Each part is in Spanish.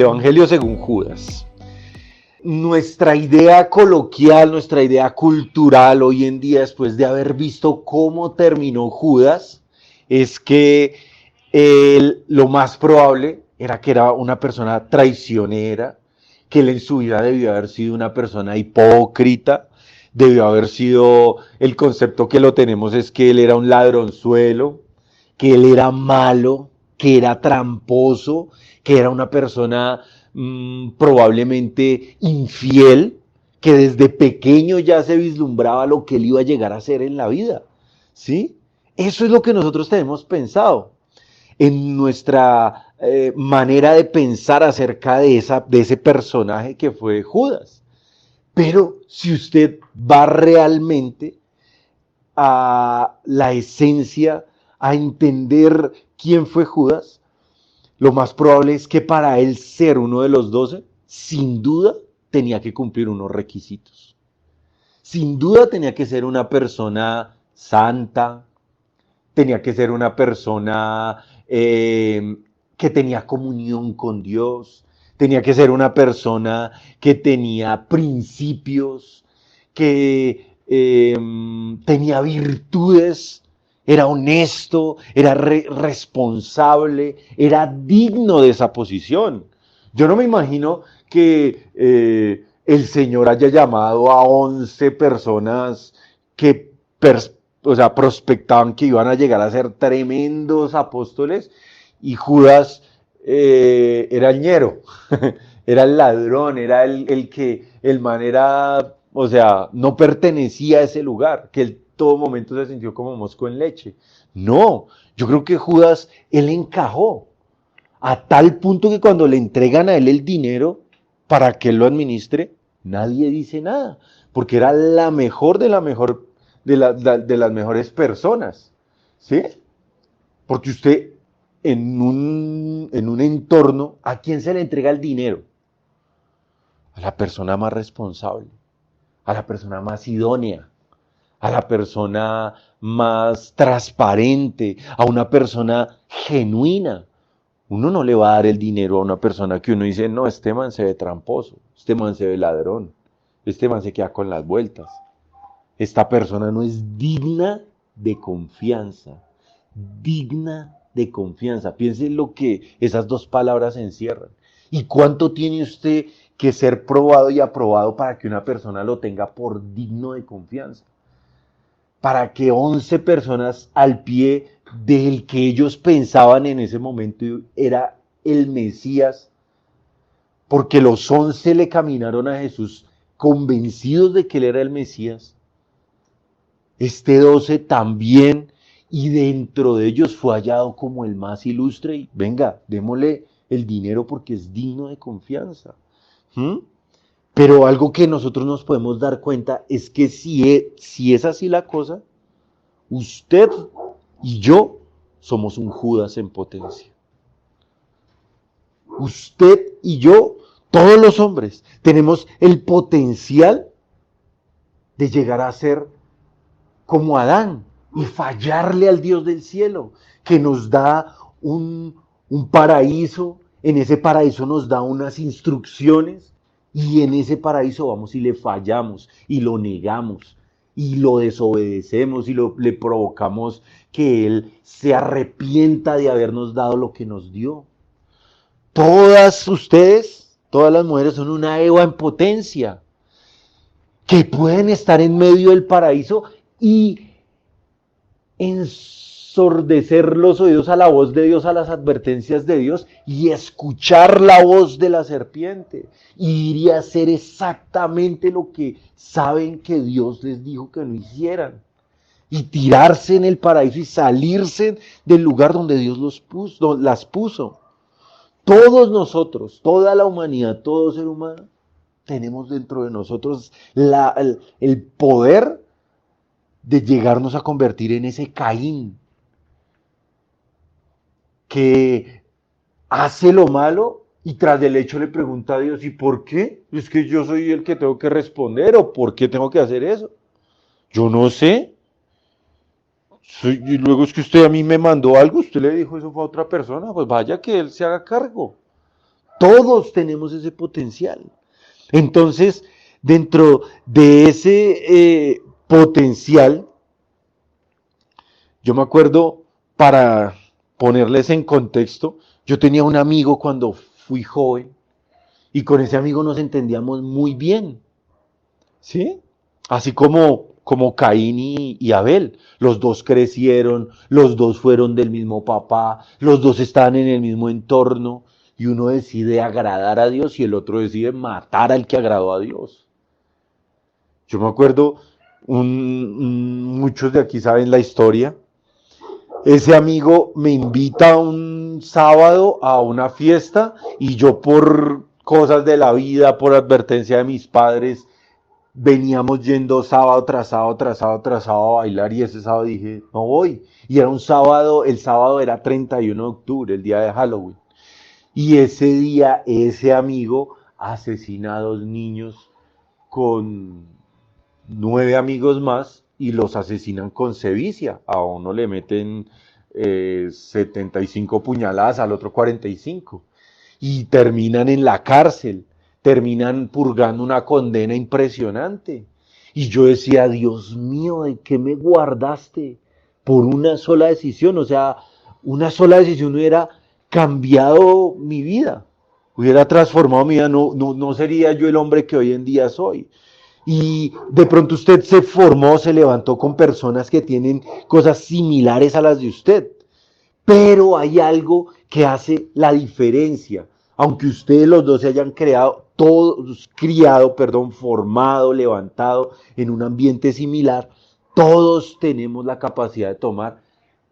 El Evangelio según Judas. Nuestra idea coloquial, nuestra idea cultural hoy en día, después de haber visto cómo terminó Judas, es que lo más probable era que era una persona traicionera, que él en su vida debió haber sido una persona hipócrita, debió haber sido, el concepto que lo tenemos es que él era un ladronzuelo, que él era malo, que era tramposo, que era una persona probablemente infiel, que desde pequeño ya se vislumbraba lo que él iba a llegar a hacer en la vida, ¿sí? Eso es lo que nosotros tenemos pensado en nuestra manera de pensar acerca de ese personaje que fue Judas. Pero si usted va realmente a la esencia, a entender quién fue Judas, lo más probable es que para él ser uno de los 12, sin duda tenía que cumplir unos requisitos. Sin duda tenía que ser una persona santa, tenía que ser una persona que tenía comunión con Dios, tenía que ser una persona que tenía principios, que tenía virtudes, era honesto, era responsable, era digno de esa posición. Yo no me imagino que el Señor haya llamado a 11 personas que prospectaban que iban a llegar a ser tremendos apóstoles, y Judas era el ñero, era el ladrón, era el man era, o sea, no pertenecía a ese lugar, que él todo momento se sintió como mosco en leche. No, yo creo que Judas, él encajó a tal punto que cuando le entregan a él el dinero para que él lo administre, nadie dice nada, porque era la mejor de la mejor de las mejores personas, ¿sí? Porque usted en un entorno, ¿a quién se le entrega el dinero? A la persona más responsable, a la persona más idónea, a la persona más transparente, a una persona genuina. Uno no le va a dar el dinero a una persona que uno dice, no, este man se ve tramposo, este man se ve ladrón, este man se queda con las vueltas. Esta persona no es digna de confianza, digna de confianza. Piense en lo que esas dos palabras encierran. ¿Y cuánto tiene usted que ser probado y aprobado para que una persona lo tenga por digno de confianza? Para que 11 personas al pie del que ellos pensaban en ese momento era el Mesías, porque los 11 le caminaron a Jesús convencidos de que él era el Mesías, este 12 también, y dentro de ellos fue hallado como el más ilustre, y venga, démosle el dinero porque es digno de confianza. Pero algo que nosotros nos podemos dar cuenta es que si es así la cosa, usted y yo somos un Judas en potencia. Usted y yo, todos los hombres, tenemos el potencial de llegar a ser como Adán y fallarle al Dios del cielo, que nos da un paraíso, en ese paraíso nos da unas instrucciones, y en ese paraíso vamos y le fallamos y lo negamos y lo desobedecemos y le provocamos que Él se arrepienta de habernos dado lo que nos dio. Todas ustedes, todas las mujeres son una Eva en potencia, que pueden estar en medio del paraíso y ensordecer los oídos a la voz de Dios, a las advertencias de Dios, y escuchar la voz de la serpiente, y ir a hacer exactamente lo que saben que Dios les dijo que no hicieran, y tirarse en el paraíso y salirse del lugar donde Dios las puso. Todos nosotros, toda la humanidad, todo ser humano, tenemos dentro de nosotros el poder de llegarnos a convertir en ese Caín que hace lo malo y tras del hecho le pregunta a Dios, ¿y por qué? Es que yo soy el que tengo que responder, ¿o por qué tengo que hacer eso? Yo no sé. Y luego es que usted a mí me mandó algo, usted le dijo eso fue a otra persona, pues vaya que él se haga cargo. Todos tenemos ese potencial. Entonces, dentro de ese potencial, yo me acuerdo, para ponerles en contexto, yo tenía un amigo cuando fui joven y con ese amigo nos entendíamos muy bien, ¿sí? Así como Caín y Abel. Los dos crecieron, los dos fueron del mismo papá, los dos estaban en el mismo entorno y uno decide agradar a Dios y el otro decide matar al que agradó a Dios. Yo me acuerdo, muchos de aquí saben la historia. Ese amigo me invita un sábado a una fiesta y yo por cosas de la vida, por advertencia de mis padres, veníamos yendo sábado tras sábado, tras sábado, tras sábado a bailar y ese sábado dije, no voy. Y era un sábado, el sábado era 31 de octubre, el día de Halloween. Y ese día ese amigo asesina a 2 niños con 9 amigos más y los asesinan con sevicia. A uno le meten 75 puñaladas, al otro 45. Y terminan en la cárcel, terminan purgando una condena impresionante. Y yo decía, Dios mío, ¿de qué me guardaste? Por una sola decisión, o sea, una sola decisión hubiera cambiado mi vida, hubiera transformado mi vida, no sería yo el hombre que hoy en día soy. Y de pronto usted se formó, se levantó con personas que tienen cosas similares a las de usted. Pero hay algo que hace la diferencia. Aunque ustedes los dos se hayan formado, levantado en un ambiente similar, todos tenemos la capacidad de tomar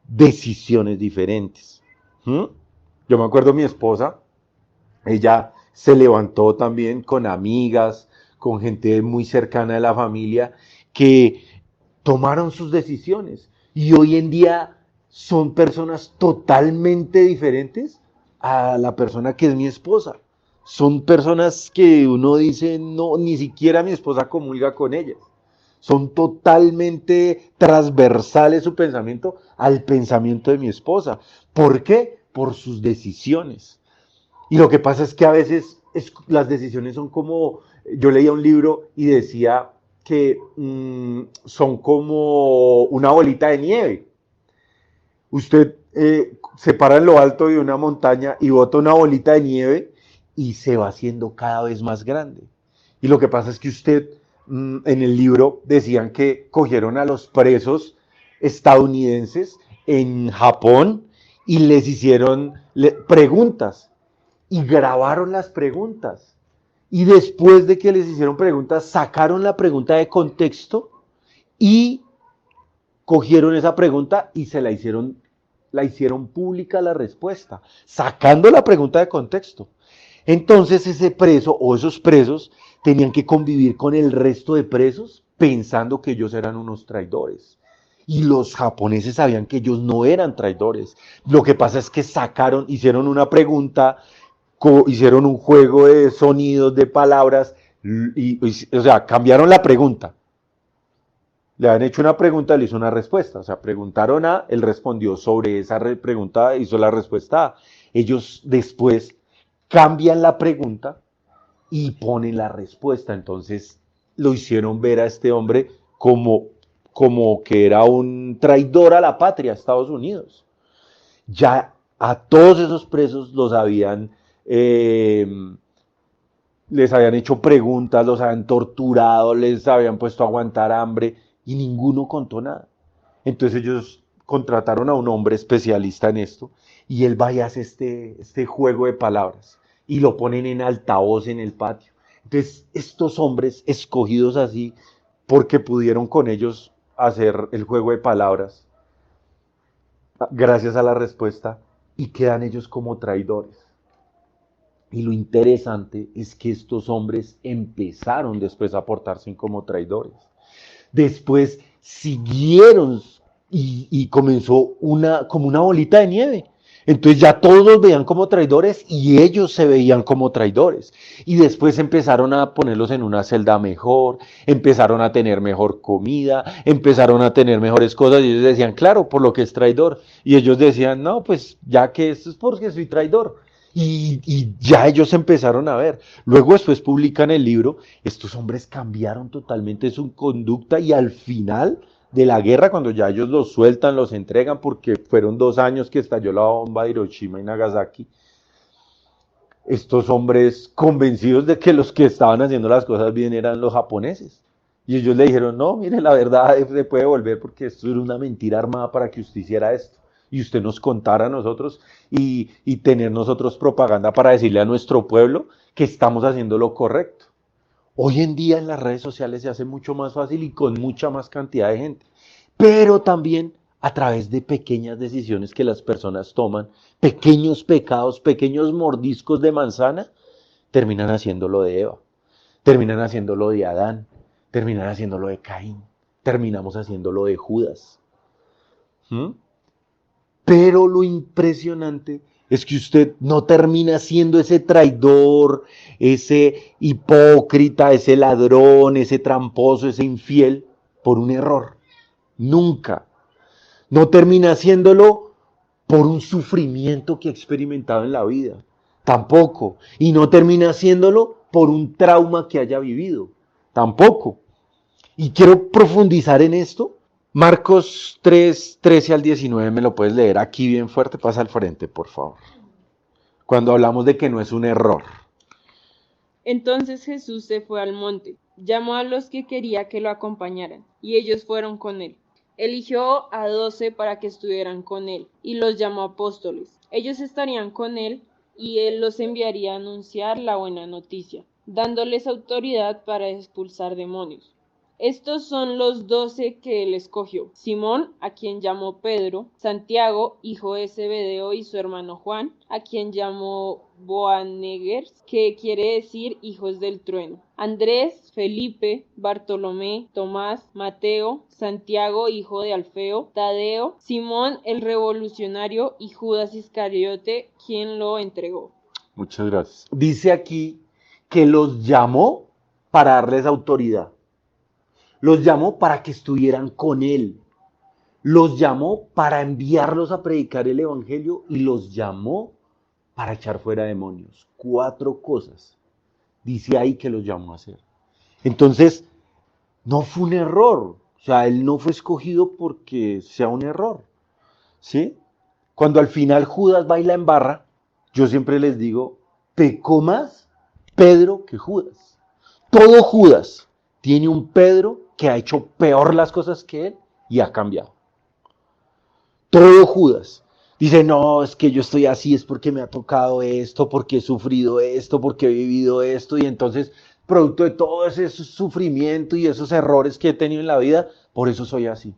decisiones diferentes. ¿Mm? Yo me acuerdo de mi esposa, ella se levantó también con amigas, con gente muy cercana de la familia, que tomaron sus decisiones. Y hoy en día son personas totalmente diferentes a la persona que es mi esposa. Son personas que uno dice, no, ni siquiera mi esposa comulga con ellas. Son totalmente transversales su pensamiento al pensamiento de mi esposa. ¿Por qué? Por sus decisiones. Y lo que pasa es que a veces las decisiones son como, yo leía un libro y decía que son como una bolita de nieve. Usted se para en lo alto de una montaña y bota una bolita de nieve y se va haciendo cada vez más grande. Y lo que pasa es que usted, en el libro decían que cogieron a los presos estadounidenses en Japón y les hicieron preguntas y grabaron las preguntas. Y después de que les hicieron preguntas, sacaron la pregunta de contexto y cogieron esa pregunta y la hicieron pública la respuesta, sacando la pregunta de contexto. Entonces ese preso o esos presos tenían que convivir con el resto de presos pensando que ellos eran unos traidores. Y los japoneses sabían que ellos no eran traidores. Lo que pasa es que hicieron una pregunta, hicieron un juego de sonidos, de palabras, o sea, cambiaron la pregunta. Le han hecho una pregunta, le hizo una respuesta. O sea, preguntaron A, él respondió sobre esa pregunta, hizo la respuesta A. Ellos después cambian la pregunta y ponen la respuesta. Entonces lo hicieron ver a este hombre como que era un traidor a la patria, a Estados Unidos. Ya a todos esos presos les habían hecho preguntas, los habían torturado, les habían puesto a aguantar hambre y ninguno contó nada. Entonces ellos contrataron a un hombre especialista en esto y él va y hace este juego de palabras y lo ponen en altavoz en el patio. Entonces estos hombres escogidos así porque pudieron con ellos hacer el juego de palabras gracias a la respuesta y quedan ellos como traidores. Y lo interesante es que estos hombres empezaron después a portarse como traidores. Después siguieron y comenzó como una bolita de nieve. Entonces ya todos los veían como traidores y ellos se veían como traidores. Y después empezaron a ponerlos en una celda mejor, empezaron a tener mejor comida, empezaron a tener mejores cosas y ellos decían, claro, por lo que es traidor. Y ellos decían, no, pues ya que esto es porque soy traidor. Y ya ellos empezaron a ver. Luego después publican el libro, estos hombres cambiaron totalmente su conducta y al final de la guerra, cuando ya ellos los sueltan, los entregan, porque fueron 2 años que estalló la bomba de Hiroshima y Nagasaki, estos hombres convencidos de que los que estaban haciendo las cosas bien eran los japoneses. Y ellos le dijeron, no, mire, la verdad se puede volver porque esto era una mentira armada para que usted hiciera esto. Y usted nos contara a nosotros y tener nosotros propaganda para decirle a nuestro pueblo que estamos haciendo lo correcto. Hoy en día en las redes sociales se hace mucho más fácil y con mucha más cantidad de gente, pero también a través de pequeñas decisiones que las personas toman, pequeños pecados, pequeños mordiscos de manzana, terminan haciéndolo de Eva, terminan haciéndolo de Adán, terminan haciéndolo de Caín, terminamos haciéndolo de Judas. ¿Mm? Pero lo impresionante es que usted no termina siendo ese traidor, ese hipócrita, ese ladrón, ese tramposo, ese infiel por un error. Nunca. No termina haciéndolo por un sufrimiento que ha experimentado en la vida. Tampoco. Y no termina haciéndolo por un trauma que haya vivido. Tampoco. Y quiero profundizar en esto. Marcos 3, 13 al 19, me lo puedes leer aquí bien fuerte, pasa al frente, por favor. Cuando hablamos de que no es un error. Entonces Jesús se fue al monte, llamó a los que quería que lo acompañaran, y ellos fueron con él. Eligió a 12 para que estuvieran con él, y los llamó apóstoles. Ellos estarían con él, y él los enviaría a anunciar la buena noticia, dándoles autoridad para expulsar demonios. Estos son los 12 que él escogió: Simón, a quien llamó Pedro; Santiago, hijo de Zebedeo, y su hermano Juan, a quien llamó Boanerges, que quiere decir hijos del trueno; Andrés, Felipe, Bartolomé, Tomás, Mateo, Santiago, hijo de Alfeo, Tadeo, Simón el revolucionario y Judas Iscariote, quien lo entregó. Muchas gracias. Dice aquí que los llamó para darles autoridad. Los llamó para que estuvieran con él. Los llamó para enviarlos a predicar el evangelio y los llamó para echar fuera demonios. 4 cosas. Dice ahí que los llamó a hacer. Entonces, no fue un error. O sea, él no fue escogido porque sea un error. ¿Sí? Cuando al final Judas baila en barra, yo siempre les digo, pecó más Pedro que Judas. Todo Judas tiene un Pedro que ha hecho peor las cosas que él y ha cambiado. Todo Judas. Dice, no, es que yo estoy así, es porque me ha tocado esto, porque he sufrido esto, porque he vivido esto, y entonces, producto de todo ese sufrimiento y esos errores que he tenido en la vida, por eso soy así.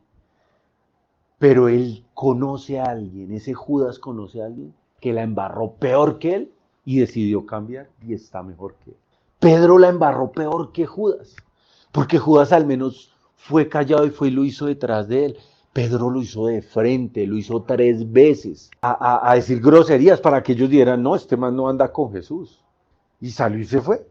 Pero él conoce a alguien, ese Judas conoce a alguien que la embarró peor que él y decidió cambiar y está mejor que él. Pedro la embarró peor que Judas, porque Judas al menos fue callado y fue y lo hizo detrás de él. Pedro lo hizo de frente, lo hizo 3 veces, a decir groserías para que ellos dieran, no, este man no anda con Jesús. Y salió y se fue.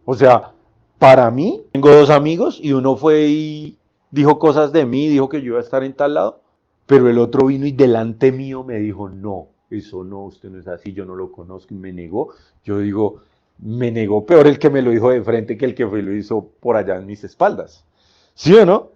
O sea, para mí, tengo 2 amigos y uno fue y dijo cosas de mí, dijo que yo iba a estar en tal lado, pero el otro vino y delante mío me dijo, no, eso no, usted no es así, yo no lo conozco y me negó. Yo digo, me negó peor el que me lo dijo de frente que el que fue y lo hizo por allá en mis espaldas. ¿Sí o no?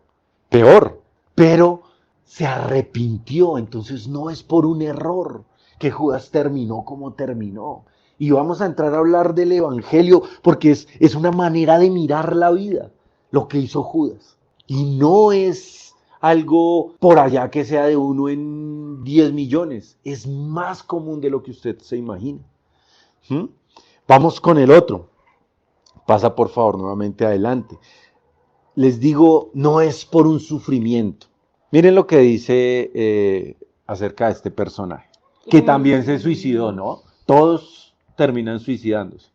Peor. Pero se arrepintió, entonces no es por un error que Judas terminó como terminó. Y vamos a entrar a hablar del Evangelio porque es una manera de mirar la vida, lo que hizo Judas. Y no es algo por allá que sea de 1 en 10 millones. Es más común de lo que usted se imagina. ¿Mm? Vamos con el otro. Pasa por favor nuevamente adelante. Les digo, no es por un sufrimiento. Miren lo que dice acerca de este personaje, que también se suicidó, ¿no? Todos terminan suicidándose.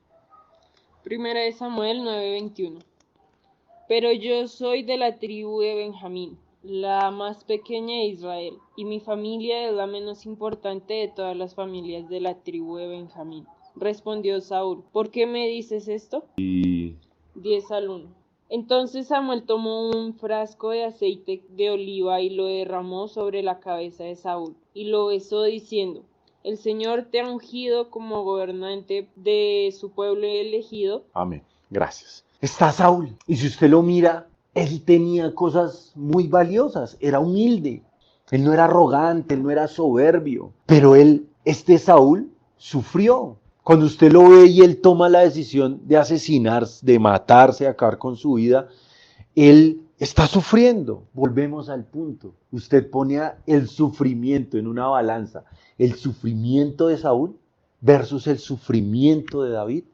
Primera de Samuel 9:21. Pero yo soy de la tribu de Benjamín, la más pequeña de Israel, y mi familia es la menos importante de todas las familias de la tribu de Benjamín. Respondió Saúl: ¿por qué me dices esto? 10:1. Entonces Samuel tomó un frasco de aceite de oliva y lo derramó sobre la cabeza de Saúl, y lo besó diciendo: El Señor te ha ungido como gobernante de su pueblo elegido. Amén. Gracias. Está Saúl. Y si usted lo mira, él tenía cosas muy valiosas. Era humilde. Él no era arrogante, él no era soberbio. Pero este Saúl, sufrió. Cuando usted lo ve y él toma la decisión de asesinar, de matarse, de acabar con su vida, él está sufriendo. Volvemos al punto. Usted pone el sufrimiento en una balanza. El sufrimiento de Saúl versus el sufrimiento de David.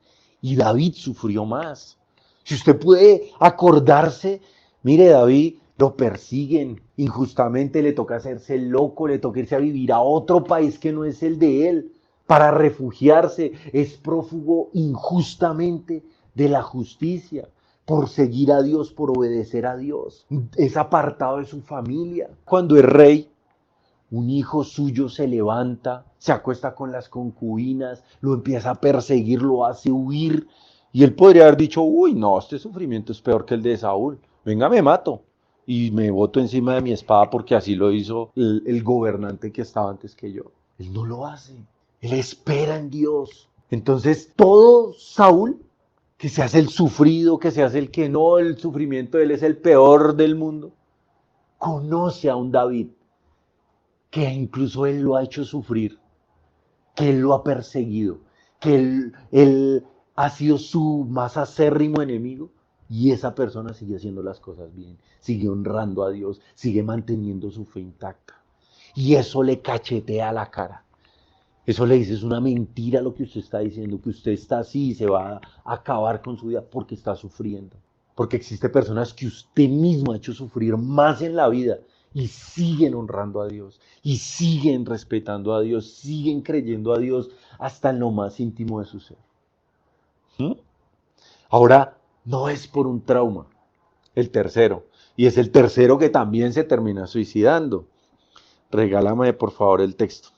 Y David sufrió más. Si usted puede acordarse, mire, David lo persiguen injustamente, le toca hacerse loco, le toca irse a vivir a otro país que no es el de él para refugiarse. Es prófugo injustamente de la justicia por seguir a Dios, por obedecer a Dios. Es apartado de su familia. Cuando es rey, un hijo suyo se levanta, se acuesta con las concubinas, lo empieza a perseguir, lo hace huir. Y él podría haber dicho, uy, no, este sufrimiento es peor que el de Saúl. Venga, me mato. Y me boto encima de mi espada porque así lo hizo el gobernante que estaba antes que yo. Él no lo hace. Él espera en Dios. Entonces, todo Saúl, que se hace el sufrido, que se hace el que no, el sufrimiento de él es el peor del mundo, conoce a un David que incluso él lo ha hecho sufrir, que él lo ha perseguido, que él ha sido su más acérrimo enemigo, y esa persona sigue haciendo las cosas bien, sigue honrando a Dios, sigue manteniendo su fe intacta. Y eso le cachetea la cara. Eso le dice, es una mentira lo que usted está diciendo, que usted está así y se va a acabar con su vida porque está sufriendo. Porque existen personas que usted mismo ha hecho sufrir más en la vida y siguen honrando a Dios, y siguen respetando a Dios, siguen creyendo a Dios hasta en lo más íntimo de su ser. ¿Mm? Ahora, no es por un trauma, el tercero, y es el tercero que también se termina suicidando. Regálame por favor el texto.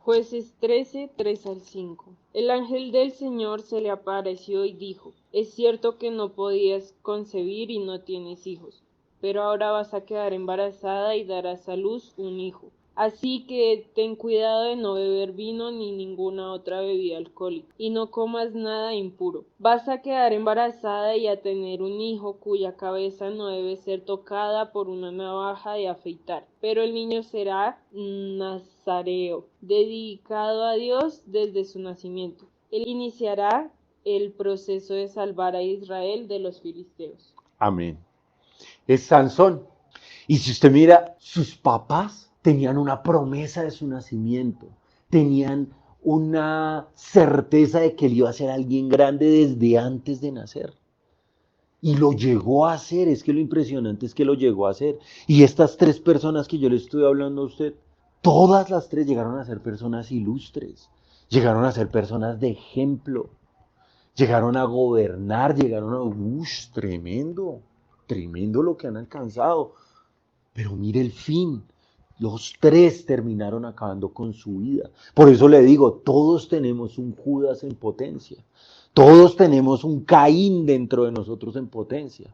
Jueces 13, 3 al 5. El ángel del Señor se le apareció y dijo, es cierto que no podías concebir y no tienes hijos, pero ahora vas a quedar embarazada y darás a luz un hijo. Así que ten cuidado de no beber vino ni ninguna otra bebida alcohólica, y no comas nada impuro. Vas a quedar embarazada y a tener un hijo cuya cabeza no debe ser tocada por una navaja de afeitar, pero el niño será nazareo, dedicado a Dios desde su nacimiento. Él iniciará el proceso de salvar a Israel de los filisteos. Amén. Es Sansón. Y si usted mira, sus papás tenían una promesa de su nacimiento, tenían una certeza de que él iba a ser alguien grande desde antes de nacer. Y lo llegó a hacer, es que lo impresionante es que lo llegó a hacer. Y estas tres personas que yo le estoy hablando a usted, todas las tres llegaron a ser personas ilustres, llegaron a ser personas de ejemplo, llegaron a gobernar, llegaron a... tremendo, tremendo lo que han alcanzado. Pero mire el fin, los tres terminaron acabando con su vida. Por eso le digo, todos tenemos un Judas en potencia. Todos tenemos un Caín dentro de nosotros en potencia.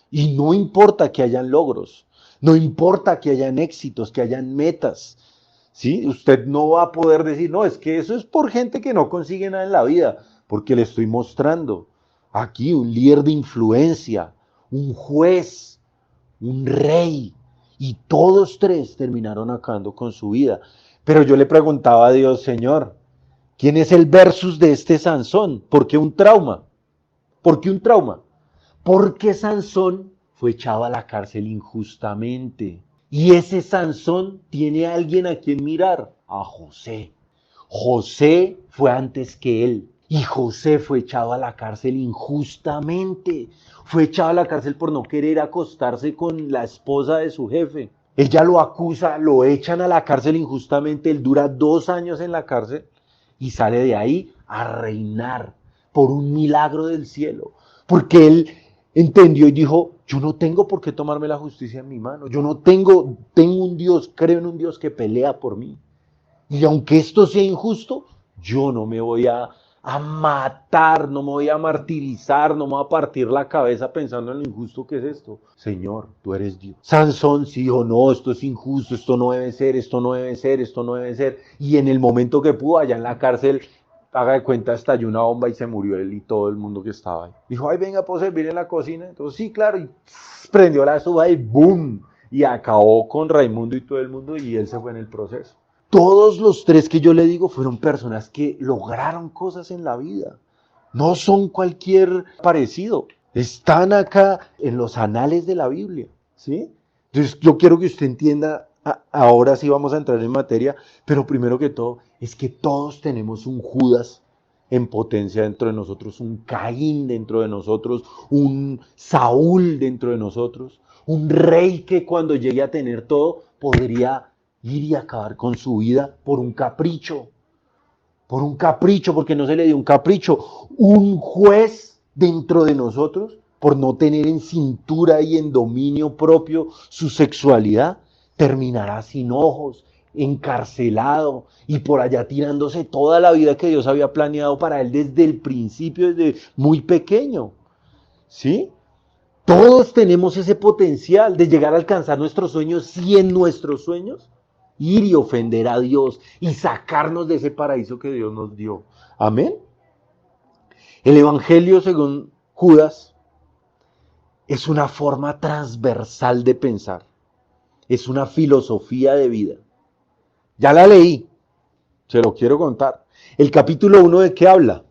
Y no importa que hayan logros, no importa que hayan éxitos, que hayan metas. ¿Sí? Usted no va a poder decir, no, es que eso es por gente que no consigue nada en la vida, porque le estoy mostrando aquí un líder de influencia, un juez, un rey, y todos tres terminaron acabando con su vida. Pero yo le preguntaba a Dios, Señor, ¿quién es el versus de este Sansón? ¿Por qué un trauma? ¿Por qué un trauma? Porque Sansón fue echado a la cárcel injustamente. Y ese Sansón tiene a alguien a quien mirar, a José. José fue antes que él. Y José fue echado a la cárcel injustamente. Fue echado a la cárcel por no querer acostarse con la esposa de su jefe. Ella lo acusa, lo echan a la cárcel injustamente. Él dura 2 años en la cárcel y sale de ahí a reinar por un milagro del cielo. Porque él entendió y dijo, yo no tengo por qué tomarme la justicia en mi mano. Yo no tengo un Dios, creo en un Dios que pelea por mí. Y aunque esto sea injusto, yo no me voy a a matar, no me voy a martirizar, no me voy a partir la cabeza pensando en lo injusto que es esto. Señor, tú eres Dios. Sansón sí dijo, no, esto es injusto, esto no debe ser, esto no debe ser, esto no debe ser. Y en el momento que pudo, allá en la cárcel, haga de cuenta, estalló una bomba y se murió él y todo el mundo que estaba ahí. Dijo, ay, venga, ¿puedo servir en la cocina? Entonces, sí, claro, y prendió la estufa y ¡boom! Y acabó con Raimundo y todo el mundo y él se fue en el proceso. Todos los tres que yo le digo fueron personas que lograron cosas en la vida. No son cualquier parecido. Están acá en los anales de la Biblia, ¿sí? Entonces yo quiero que usted entienda, ahora sí vamos a entrar en materia, pero primero que todo es que todos tenemos un Judas en potencia dentro de nosotros, un Caín dentro de nosotros, un Saúl dentro de nosotros, un rey que cuando llegue a tener todo podría ir y acabar con su vida por un capricho, porque no se le dio un capricho, un juez dentro de nosotros, por no tener en cintura y en dominio propio su sexualidad, terminará sin ojos, encarcelado y por allá tirándose toda la vida que Dios había planeado para él desde el principio, desde muy pequeño, ¿sí? Todos tenemos ese potencial de llegar a alcanzar nuestros sueños y en nuestros sueños ir y ofender a Dios y sacarnos de ese paraíso que Dios nos dio. Amén. El Evangelio según Judas es una forma transversal de pensar. Es una filosofía de vida. Ya la leí, se lo quiero contar. El capítulo 1 ¿de qué habla?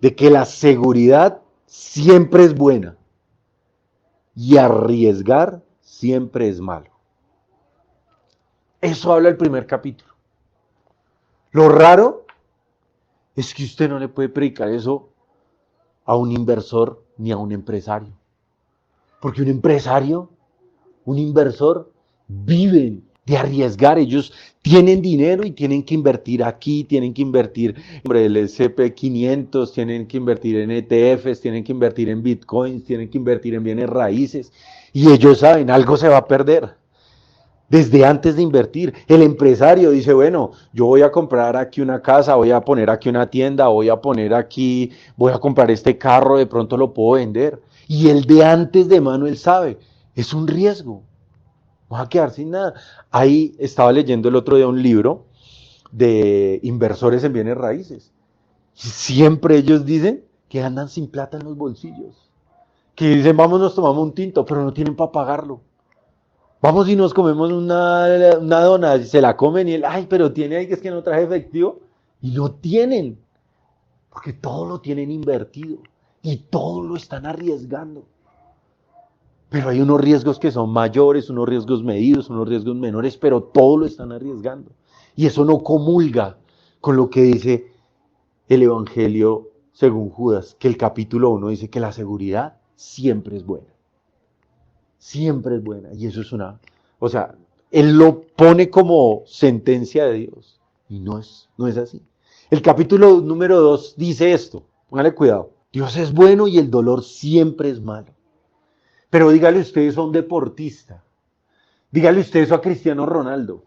De que la seguridad siempre es buena y arriesgar siempre es malo. Eso habla el primer capítulo. Lo raro es que usted no le puede predicar eso a un inversor ni a un empresario. Porque un inversor, viven de arriesgar. Ellos tienen dinero y tienen que invertir aquí, tienen que invertir en el S&P 500, tienen que invertir en ETFs, tienen que invertir en bitcoins, tienen que invertir en bienes raíces. Y ellos saben, algo se va a perder. Desde antes de invertir, el empresario dice, bueno, yo voy a comprar aquí una casa, voy a poner aquí una tienda, voy a comprar este carro, de pronto lo puedo vender. Y el de antes de mano, él sabe, es un riesgo, vas a quedar sin nada. Ahí estaba leyendo el otro día un libro de inversores en bienes raíces. Y siempre ellos dicen que andan sin plata en los bolsillos. Que dicen, vamos, nos tomamos un tinto, pero no tienen para pagarlo. Vamos y nos comemos una dona, y se la comen y él, ay, pero tiene ahí que es que no traje efectivo. Y no tienen, porque todo lo tienen invertido y todo lo están arriesgando. Pero hay unos riesgos que son mayores, unos riesgos medidos, unos riesgos menores, pero todo lo están arriesgando. Y eso no comulga con lo que dice el Evangelio según Judas, que el capítulo 1 dice que la seguridad siempre es buena. Siempre es buena. Y eso es él lo pone como sentencia de Dios. Y no es así. El capítulo número 2 dice esto. Póngale cuidado. Dios es bueno y el dolor siempre es malo. Pero dígale usted eso a un deportista. Dígale usted eso a Cristiano Ronaldo.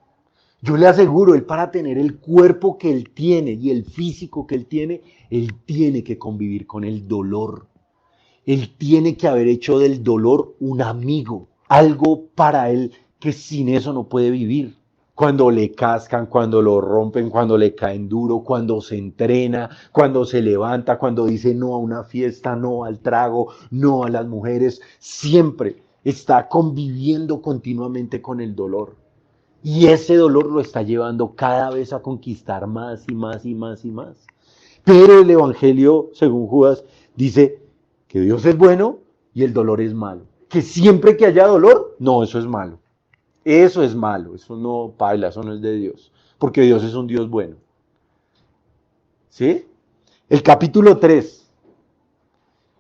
Yo le aseguro, él para tener el cuerpo que él tiene y el físico que él tiene que convivir con el dolor. Él tiene que haber hecho del dolor un amigo, algo para él que sin eso no puede vivir. Cuando le cascan, cuando lo rompen, cuando le caen duro, cuando se entrena, cuando se levanta, cuando dice no a una fiesta, no al trago, no a las mujeres, siempre está conviviendo continuamente con el dolor. Y ese dolor lo está llevando cada vez a conquistar más y más y más y más. Pero el Evangelio, según Judas, dice que Dios es bueno y el dolor es malo. Que siempre que haya dolor, no, eso es malo. Eso es malo, eso no paila, eso no es de Dios. Porque Dios es un Dios bueno. ¿Sí? El capítulo 3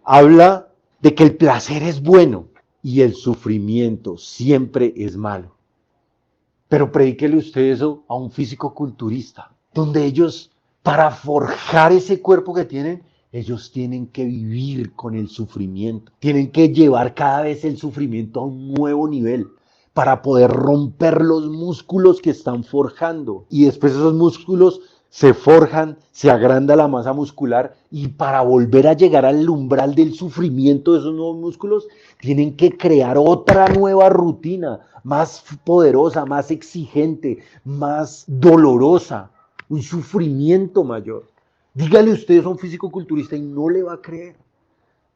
habla de que el placer es bueno y el sufrimiento siempre es malo. Pero predíquele usted eso a un físico-culturista, donde ellos, para forjar ese cuerpo que tienen, ellos tienen que vivir con el sufrimiento. Tienen que llevar cada vez el sufrimiento a un nuevo nivel para poder romper los músculos que están forjando. Y después esos músculos se forjan, se agranda la masa muscular y para volver a llegar al umbral del sufrimiento de esos nuevos músculos, tienen que crear otra nueva rutina, más poderosa, más exigente, más dolorosa, un sufrimiento mayor. Dígale usted a un físico-culturista y no le va a creer,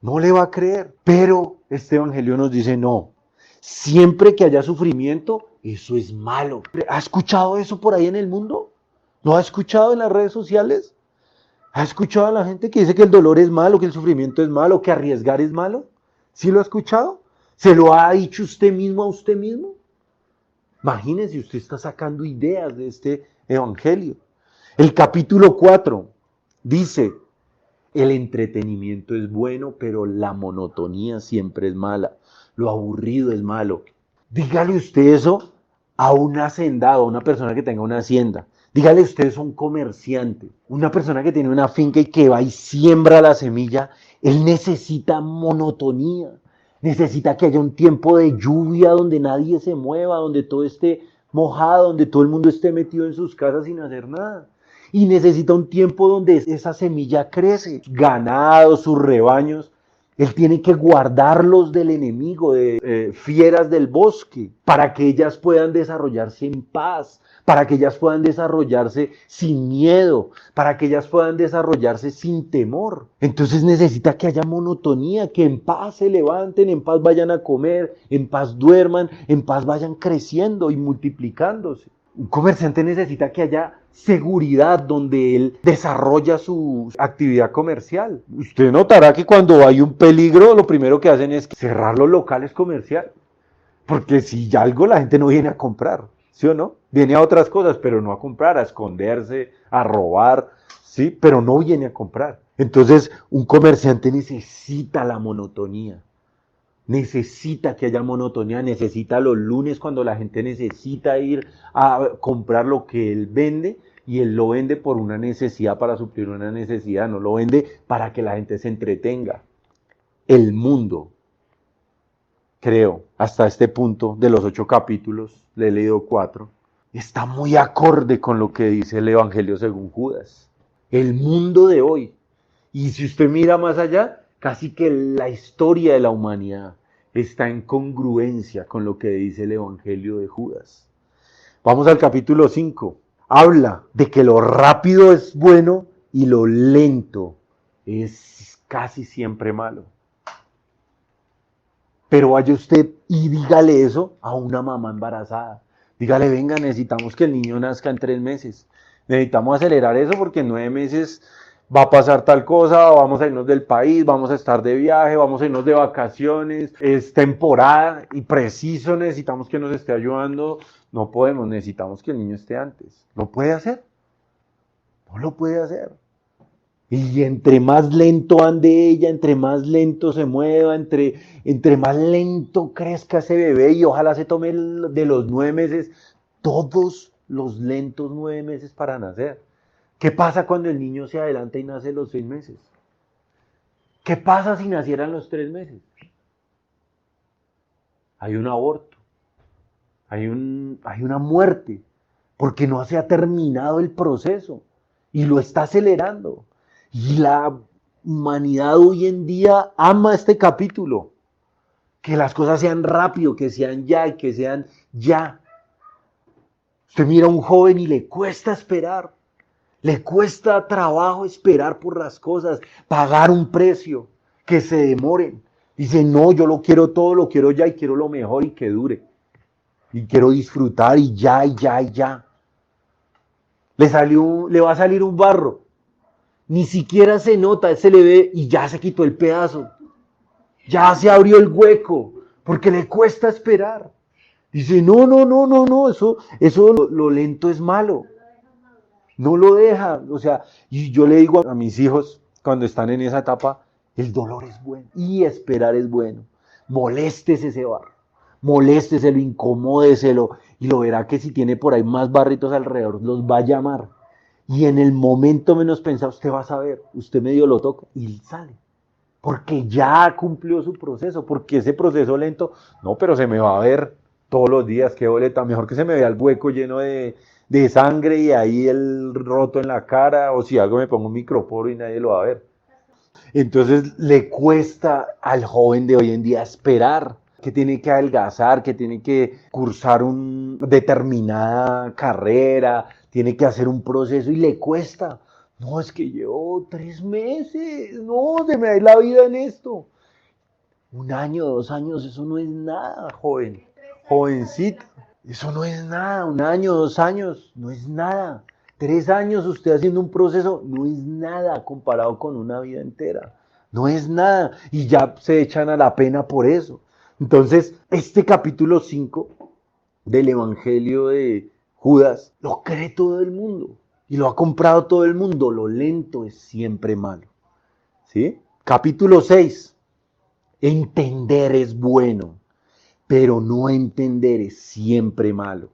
no le va a creer. Pero este evangelio nos dice no, siempre que haya sufrimiento, eso es malo. ¿Ha escuchado eso por ahí en el mundo? ¿Lo ha escuchado en las redes sociales? ¿Ha escuchado a la gente que dice que el dolor es malo, que el sufrimiento es malo, que arriesgar es malo? ¿Sí lo ha escuchado? ¿Se lo ha dicho usted mismo a usted mismo? Imagínese, usted está sacando ideas de este evangelio. El capítulo 4 dice, el entretenimiento es bueno, pero la monotonía siempre es mala. Lo aburrido es malo. Dígale usted eso a un hacendado, a una persona que tenga una hacienda. Dígale usted eso a un comerciante, una persona que tiene una finca y que va y siembra la semilla. Él necesita monotonía. Necesita que haya un tiempo de lluvia donde nadie se mueva, donde todo esté mojado, donde todo el mundo esté metido en sus casas sin hacer nada. Y necesita un tiempo donde esa semilla crece. Ganados, sus rebaños, él tiene que guardarlos del enemigo, de fieras del bosque, para que ellas puedan desarrollarse en paz, para que ellas puedan desarrollarse sin miedo, para que ellas puedan desarrollarse sin temor. Entonces necesita que haya monotonía, que en paz se levanten, en paz vayan a comer, en paz duerman, en paz vayan creciendo y multiplicándose. Un comerciante necesita que haya seguridad donde él desarrolla su actividad comercial. Usted notará que cuando hay un peligro, lo primero que hacen es cerrar los locales comerciales. Porque si ya algo la gente no viene a comprar, ¿sí o no? Viene a otras cosas, pero no a comprar, a esconderse, a robar, ¿sí? Pero no viene a comprar. Entonces, un comerciante necesita la monotonía. Necesita que haya monotonía, necesita los lunes cuando la gente necesita ir a comprar lo que él vende y él lo vende por una necesidad, para suplir una necesidad, no lo vende para que la gente se entretenga. El mundo, creo, hasta este punto de los 8 capítulos, le he leído 4, está muy acorde con lo que dice el Evangelio según Judas. El mundo de hoy, y si usted mira más allá, casi que la historia de la humanidad está en congruencia con lo que dice el Evangelio de Judas. Vamos al capítulo 5. Habla de que lo rápido es bueno y lo lento es casi siempre malo. Pero vaya usted y dígale eso a una mamá embarazada. Dígale, venga, necesitamos que el niño nazca en 3 meses. Necesitamos acelerar eso porque en 9 meses va a pasar tal cosa, vamos a irnos del país, vamos a estar de viaje, vamos a irnos de vacaciones, es temporada y preciso necesitamos que nos esté ayudando. No podemos, necesitamos que el niño esté antes. ¿Lo puede hacer? No lo puede hacer. Y entre más lento ande ella, entre más lento se mueva, entre más lento crezca ese bebé y ojalá se tome de los 9 meses, todos los lentos 9 meses para nacer. ¿Qué pasa cuando el niño se adelanta y nace a los 6 meses? ¿Qué pasa si nacieran los 3 meses? Hay un aborto, hay una muerte, porque no se ha terminado el proceso y lo está acelerando. Y la humanidad hoy en día ama este capítulo. Que las cosas sean rápido, que sean ya y que sean ya. Usted mira a un joven y le cuesta esperar. Le cuesta trabajo esperar por las cosas, pagar un precio, que se demoren. Dice, no, yo lo quiero todo, lo quiero ya y quiero lo mejor y que dure. Y quiero disfrutar y ya, y ya, y ya. Le va a salir un barro. Ni siquiera se nota, se le ve y ya se quitó el pedazo. Ya se abrió el hueco, porque le cuesta esperar. Dice, no, eso lo lento es malo. No lo deja. O sea, y yo le digo a mis hijos, cuando están en esa etapa, el dolor es bueno y esperar es bueno. Moléstese ese barro, molésteselo, incomódeselo y lo verá que si tiene por ahí más barritos alrededor, los va a llamar. Y en el momento menos pensado, usted va a saber, usted medio lo toca y sale. Porque ya cumplió su proceso, porque ese proceso lento, no, pero se me va a ver todos los días, qué boleta, mejor que se me vea el hueco lleno de sangre y ahí el roto en la cara, o si algo me pongo un microporo y nadie lo va a ver. Entonces le cuesta al joven de hoy en día esperar, que tiene que adelgazar, que tiene que cursar una determinada carrera, tiene que hacer un proceso y le cuesta. No, es que llevo 3 meses, no, se me da la vida en esto. 1 año, 2 años, eso no es nada, joven, jovencito. Eso no es nada, 1 año, 2 años, no es nada. 3 años usted haciendo un proceso, no es nada comparado con una vida entera. No es nada. Y ya se echan a la pena por eso. Entonces, este capítulo 5 del Evangelio de Judas lo cree todo el mundo. Y lo ha comprado todo el mundo. Lo lento es siempre malo. ¿Sí? Capítulo 6. Entender es bueno, pero no entender es siempre malo.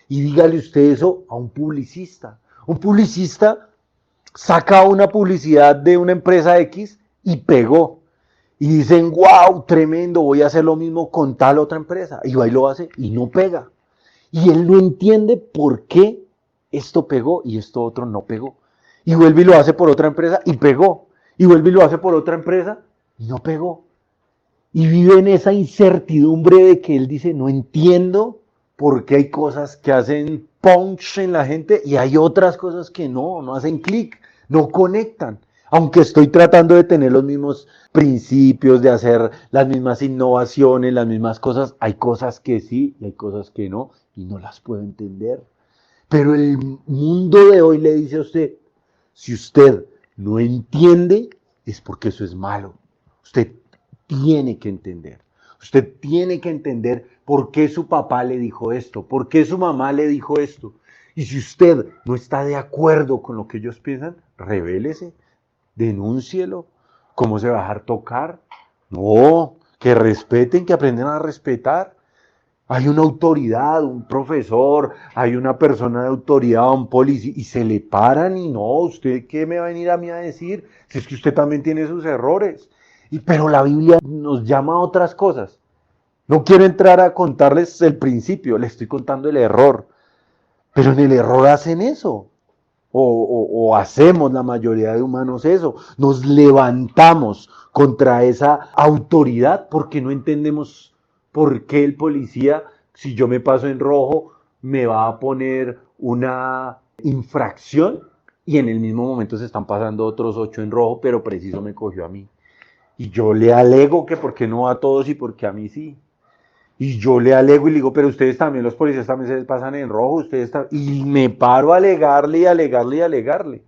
Y dígale usted eso a un publicista. Un publicista saca una publicidad de una empresa X y pegó. Y dicen, wow, tremendo, voy a hacer lo mismo con tal otra empresa. Y va y lo hace y no pega. Y él no entiende por qué esto pegó y esto otro no pegó. Y vuelve y lo hace por otra empresa y pegó. Y vuelve y lo hace por otra empresa y no pegó. Y vive en esa incertidumbre de que él dice, no entiendo por qué hay cosas que hacen punch en la gente y hay otras cosas que no hacen clic, no conectan. Aunque estoy tratando de tener los mismos principios, de hacer las mismas innovaciones, las mismas cosas, hay cosas que sí y hay cosas que no, y no las puedo entender. Pero el mundo de hoy le dice a usted, si usted no entiende, es porque eso es malo. Usted tiene que entender. Usted tiene que entender por qué su papá le dijo esto, por qué su mamá le dijo esto. Y si usted no está de acuerdo con lo que ellos piensan, revélese, denúncielo. ¿Cómo se va a dejar tocar? No, que respeten, que aprendan a respetar. Hay una autoridad, un profesor, hay una persona de autoridad, un policía, y se le paran y no, ¿usted qué me va a venir a mí a decir? Si es que usted también tiene sus errores. Pero la Biblia nos llama a otras cosas. No quiero entrar a contarles el principio, les estoy contando el error. Pero en el error hacen eso. O hacemos la mayoría de humanos eso. Nos levantamos contra esa autoridad porque no entendemos por qué el policía, si yo me paso en rojo, me va a poner una infracción y en el mismo momento se están pasando otros 8 en rojo, pero preciso me cogió a mí. Y yo le alego que por qué no a todos y por qué a mí sí. Y yo le alego y le digo, pero ustedes también, los policías también se les pasan en rojo, ustedes y me paro a alegarle y alegarle y alegarle.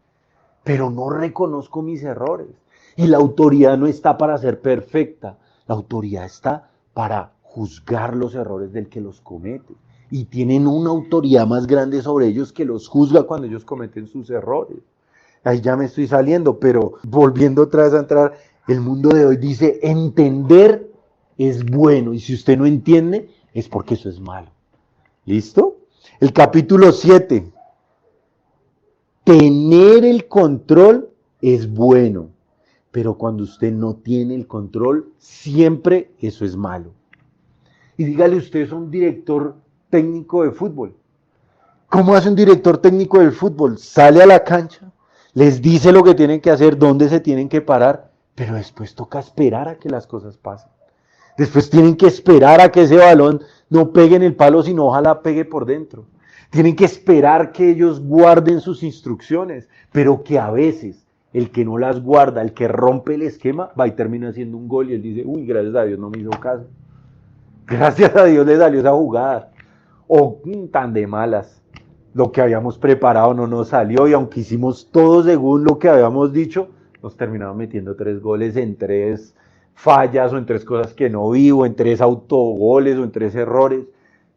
Pero no reconozco mis errores. Y la autoridad no está para ser perfecta, la autoridad está para juzgar los errores del que los comete. Y tienen una autoridad más grande sobre ellos que los juzga cuando ellos cometen sus errores. Ahí ya me estoy saliendo, pero volviendo otra vez a entrar, el mundo de hoy dice, entender es bueno, y si usted no entiende, es porque eso es malo. ¿Listo? El capítulo 7. Tener el control es bueno, pero cuando usted no tiene el control, siempre eso es malo. Y dígale, usted es un director técnico de fútbol. ¿Cómo hace un director técnico del fútbol? Sale a la cancha, les dice lo que tienen que hacer, dónde se tienen que parar, pero después toca esperar a que las cosas pasen. Después tienen que esperar a que ese balón no pegue en el palo, sino ojalá pegue por dentro. Tienen que esperar que ellos guarden sus instrucciones, pero que a veces el que no las guarda, el que rompe el esquema, va y termina haciendo un gol y él dice, uy, gracias a Dios no me hizo caso. Gracias a Dios le salió esa jugada. O tan de malas. Lo que habíamos preparado no nos salió y aunque hicimos todo según lo que habíamos dicho, nos terminamos metiendo 3 goles en 3 fallas o en 3 cosas que no vi o en 3 autogoles o en 3 errores.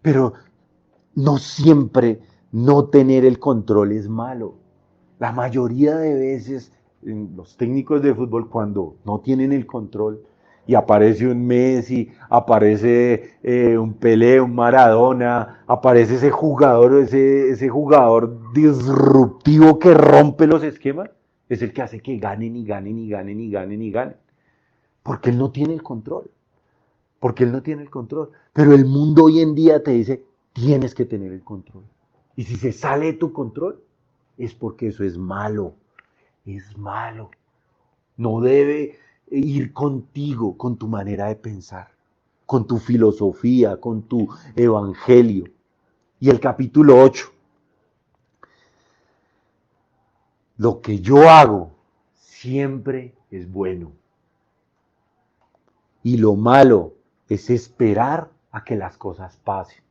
Pero no siempre no tener el control es malo. La mayoría de veces los técnicos de fútbol cuando no tienen el control y aparece un Messi, aparece un Pelé, un Maradona, aparece ese jugador disruptivo que rompe los esquemas, es el que hace que ganen y ganen y ganen y ganen y ganen. Porque él no tiene el control. Porque él no tiene el control. Pero el mundo hoy en día te dice, tienes que tener el control. Y si se sale de tu control, es porque eso es malo. Es malo. No debe ir contigo, con tu manera de pensar, con tu filosofía, con tu evangelio. Y el capítulo 8. Lo que yo hago siempre es bueno. Y lo malo es esperar a que las cosas pasen.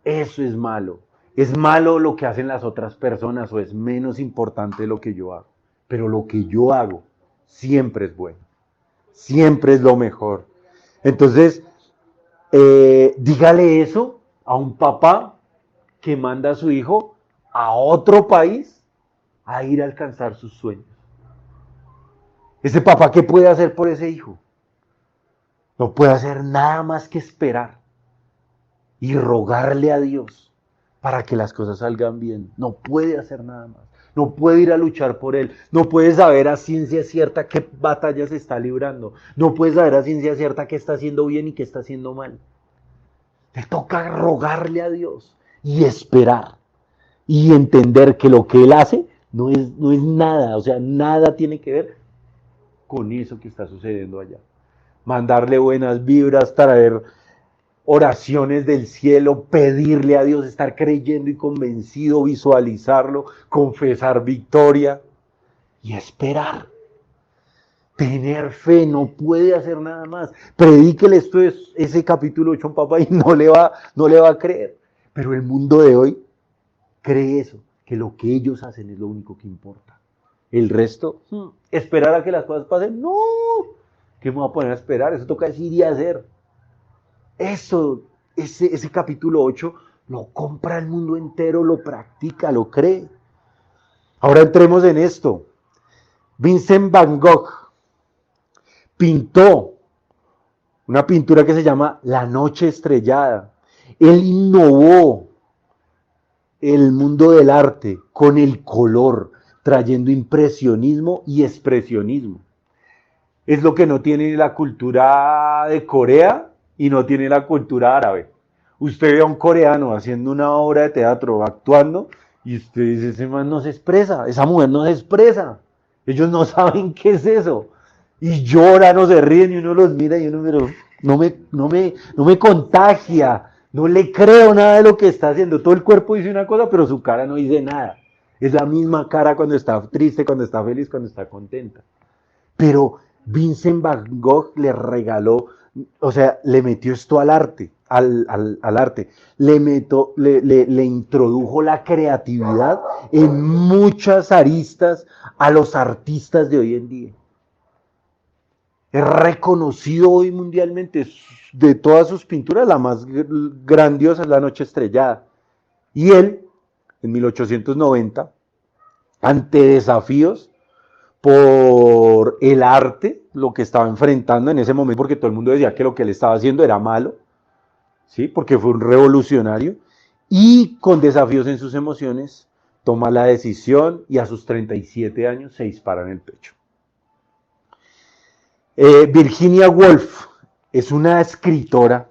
Eso es malo. Es malo lo que hacen las otras personas o es menos importante lo que yo hago. Pero lo que yo hago siempre es bueno. Siempre es lo mejor. Entonces, dígale eso a un papá que manda a su hijo a otro país a ir a alcanzar sus sueños. Ese papá, ¿qué puede hacer por ese hijo? No puede hacer nada más que esperar y rogarle a Dios para que las cosas salgan bien. No puede hacer nada más. No puede ir a luchar por él. No puede saber a ciencia cierta qué batalla se está librando. No puede saber a ciencia cierta qué está haciendo bien y qué está haciendo mal. Le toca rogarle a Dios y esperar y entender que lo que él hace no es nada, o sea, nada tiene que ver con eso que está sucediendo allá. Mandarle buenas vibras, traer oraciones del cielo, pedirle a Dios, estar creyendo y convencido, visualizarlo, confesar victoria y esperar. Tener fe, no puede hacer nada más. Predíquele esto, ese capítulo 8 a un papá y no le va a creer. Pero el mundo de hoy cree eso, que lo que ellos hacen es lo único que importa. El resto, esperar a que las cosas pasen, no. ¿Qué me voy a poner a esperar? Eso toca decir y hacer. Eso, ese capítulo 8 lo compra el mundo entero, lo practica, lo cree. Ahora entremos en esto. Vincent Van Gogh pintó una pintura que se llama La Noche Estrellada. Él innovó el mundo del arte con el color, trayendo impresionismo y expresionismo. Es lo que no tiene la cultura de Corea y no tiene la cultura árabe. Usted ve a un coreano haciendo una obra de teatro, actuando, y usted dice, ese man no se expresa, esa mujer no se expresa. Ellos no saben qué es eso. Y lloran o se ríen y uno los mira y uno, pero no me contagia, no le creo nada de lo que está haciendo. Todo el cuerpo dice una cosa, pero su cara no dice nada. Es la misma cara cuando está triste, cuando está feliz, cuando está contenta. Pero Vincent Van Gogh le regaló, o sea, le metió esto al arte, al arte. Le introdujo la creatividad en muchas aristas a los artistas de hoy en día. Es reconocido hoy mundialmente. De todas sus pinturas, la más grandiosa es La Noche Estrellada. Y él, en 1890, ante desafíos por el arte, lo que estaba enfrentando en ese momento, porque todo el mundo decía que lo que él estaba haciendo era malo, ¿sí? Porque fue un revolucionario, y con desafíos en sus emociones, toma la decisión y a sus 37 años se dispara en el pecho. Virginia Woolf es una escritora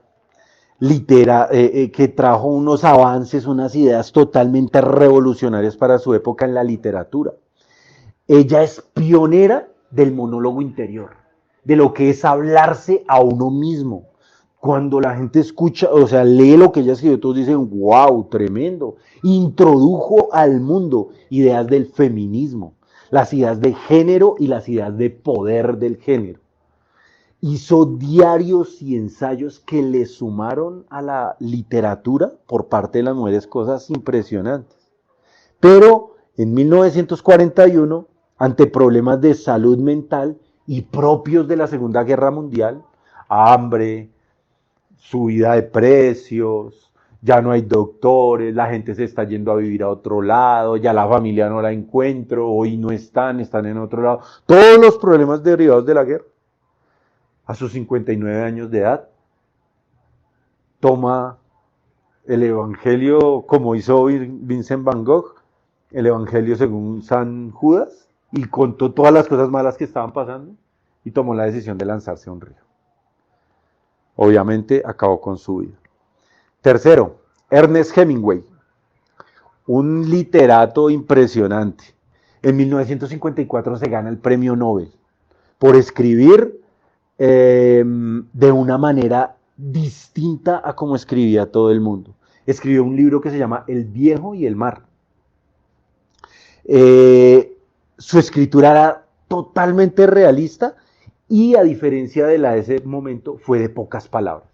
que trajo unos avances, unas ideas totalmente revolucionarias para su época en la literatura. Ella es pionera del monólogo interior, de lo que es hablarse a uno mismo. Cuando la gente escucha, o sea, lee lo que ella escribió, todos dicen, wow, tremendo. Introdujo al mundo ideas del feminismo, las ideas de género y las ideas de poder del género. Hizo diarios y ensayos que le sumaron a la literatura por parte de las mujeres cosas impresionantes. Pero en 1941, ante problemas de salud mental y propios de la Segunda Guerra Mundial, hambre, subida de precios, ya no hay doctores, la gente se está yendo a vivir a otro lado, ya la familia no la encuentro, hoy no están en otro lado. Todos los problemas derivados de la guerra. A sus 59 años de edad, toma el Evangelio, como hizo Vincent Van Gogh, el Evangelio según San Judas, y contó todas las cosas malas que estaban pasando, y tomó la decisión de lanzarse a un río. Obviamente acabó con su vida. Tercero, Ernest Hemingway, un literato impresionante. En 1954 se gana el premio Nobel por escribir de una manera distinta a como escribía todo el mundo. Escribió un libro que se llama El viejo y el mar. Su escritura era totalmente realista y, a diferencia de la de ese momento, fue de pocas palabras.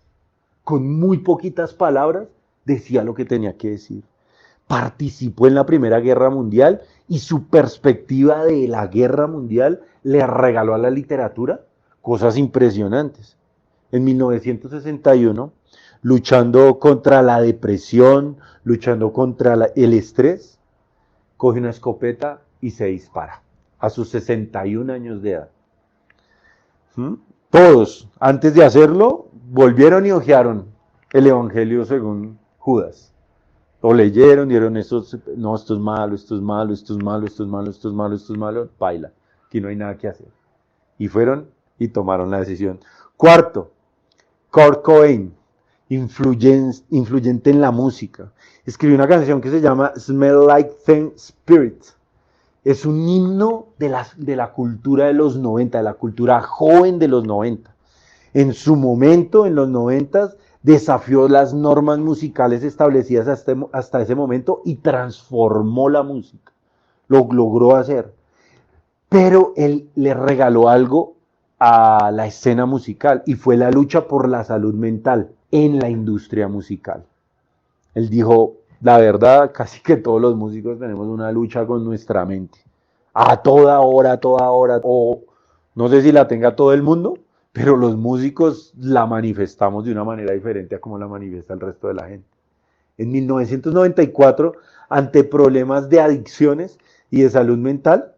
Con muy poquitas palabras decía lo que tenía que decir. Participó en la Primera Guerra Mundial y su perspectiva de la Guerra Mundial le regaló a la literatura cosas impresionantes. En 1961, luchando contra la depresión, luchando contra el estrés, coge una escopeta y se dispara a sus 61 años de edad. Todos, antes de hacerlo, volvieron y hojearon el Evangelio según Judas. Lo leyeron, dieron estos, no, esto es malo, esto es malo, esto es malo, esto es malo, esto es malo, esto es malo, baila, aquí no hay nada que hacer. Y fueron y tomaron la decisión. Cuarto, Kurt Cobain, influyente en la música. Escribió una canción que se llama Smell Like Teen Spirit. Es un himno de la cultura de los 90, de la cultura joven de los 90. En su momento, en los 90, desafió las normas musicales establecidas hasta ese momento y transformó la música. Lo logró hacer. Pero él le regaló algo a la escena musical y fue la lucha por la salud mental en la industria musical. Él dijo, la verdad, casi que todos los músicos tenemos una lucha con nuestra mente. A toda hora, o no sé si la tenga todo el mundo, pero los músicos la manifestamos de una manera diferente a como la manifiesta el resto de la gente. En 1994, ante problemas de adicciones y de salud mental,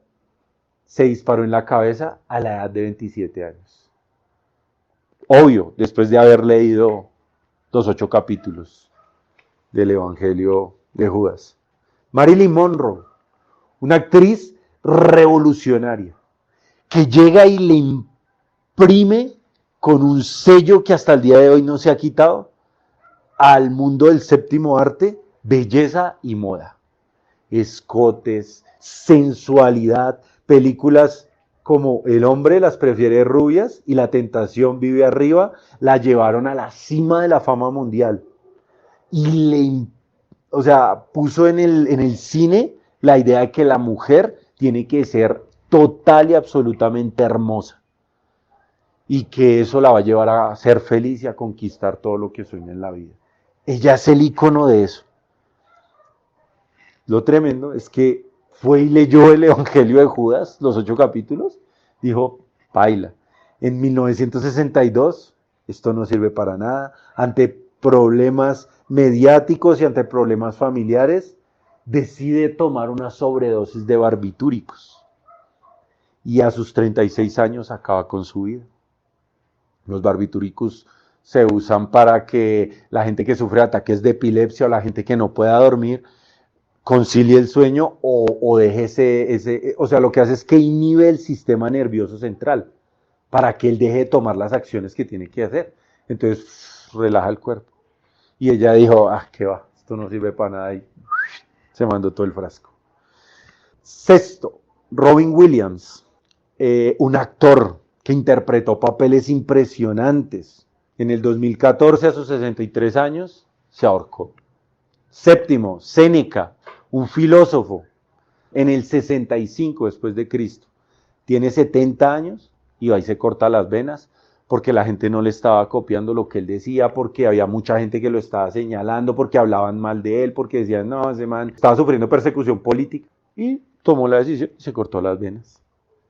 se disparó en la cabeza a la edad de 27 años. Obvio, después de haber leído los 8 capítulos del Evangelio de Judas. Marilyn Monroe, una actriz revolucionaria, que llega y le imprime con un sello que hasta el día de hoy no se ha quitado al mundo del séptimo arte, belleza y moda. Escotes, sensualidad, películas como El hombre las prefiere rubias y La tentación vive arriba, la llevaron a la cima de la fama mundial. Y puso en el cine la idea de que la mujer tiene que ser total y absolutamente hermosa. Y que eso la va a llevar a ser feliz y a conquistar todo lo que sueña en la vida. Ella es el icono de eso. Lo tremendo es que fue y leyó el Evangelio de Judas, los 8 capítulos, dijo, baila. En 1962, esto no sirve para nada, ante problemas mediáticos y ante problemas familiares, decide tomar una sobredosis de barbitúricos. Y a sus 36 años acaba con su vida. Los barbitúricos se usan para que la gente que sufre ataques de epilepsia o la gente que no pueda dormir concilie el sueño o deje lo que hace es que inhibe el sistema nervioso central para que él deje de tomar las acciones que tiene que hacer. Entonces relaja el cuerpo. Y ella dijo, qué va, esto no sirve para nada y se mandó todo el frasco. Sexto, Robin Williams, un actor que interpretó papeles impresionantes. En el 2014, a sus 63 años, se ahorcó. Séptimo, Séneca, un filósofo, en el 65 después de Cristo. Tiene 70 años y va y se corta las venas porque la gente no le estaba copiando lo que él decía, porque había mucha gente que lo estaba señalando, porque hablaban mal de él, porque decían, no, ese man estaba sufriendo persecución política. Y tomó la decisión y se cortó las venas.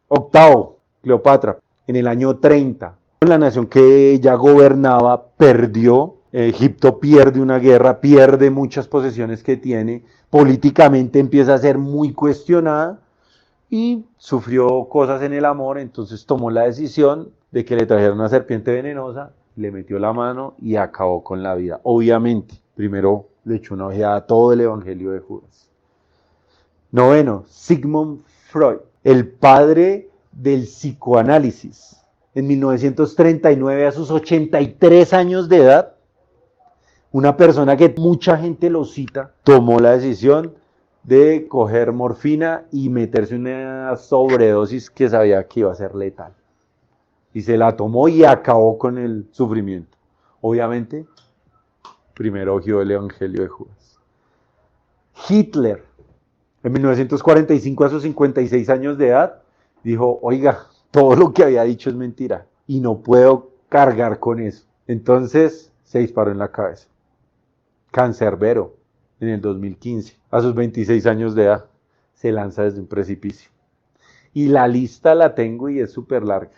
Octavo, Cleopatra, en el año 30. La nación que ella gobernaba perdió. Egipto pierde una guerra, pierde muchas posesiones que tiene, políticamente empieza a ser muy cuestionada y sufrió cosas en el amor, entonces tomó la decisión de que le trajeran una serpiente venenosa, le metió la mano y acabó con la vida. Obviamente, primero le echó una ojeada a todo el Evangelio de Judas. Noveno, Sigmund Freud, el padre del psicoanálisis. En 1939, a sus 83 años de edad, una persona que mucha gente lo cita, tomó la decisión de coger morfina y meterse una sobredosis que sabía que iba a ser letal. Y se la tomó y acabó con el sufrimiento. Obviamente, primero oyó el Evangelio de Judas. Hitler, en 1945, a sus 56 años de edad, dijo, oiga, todo lo que había dicho es mentira y no puedo cargar con eso. Entonces se disparó en la cabeza. Cancerbero, en el 2015, a sus 26 años de edad, se lanza desde un precipicio. Y la lista la tengo y es súper larga,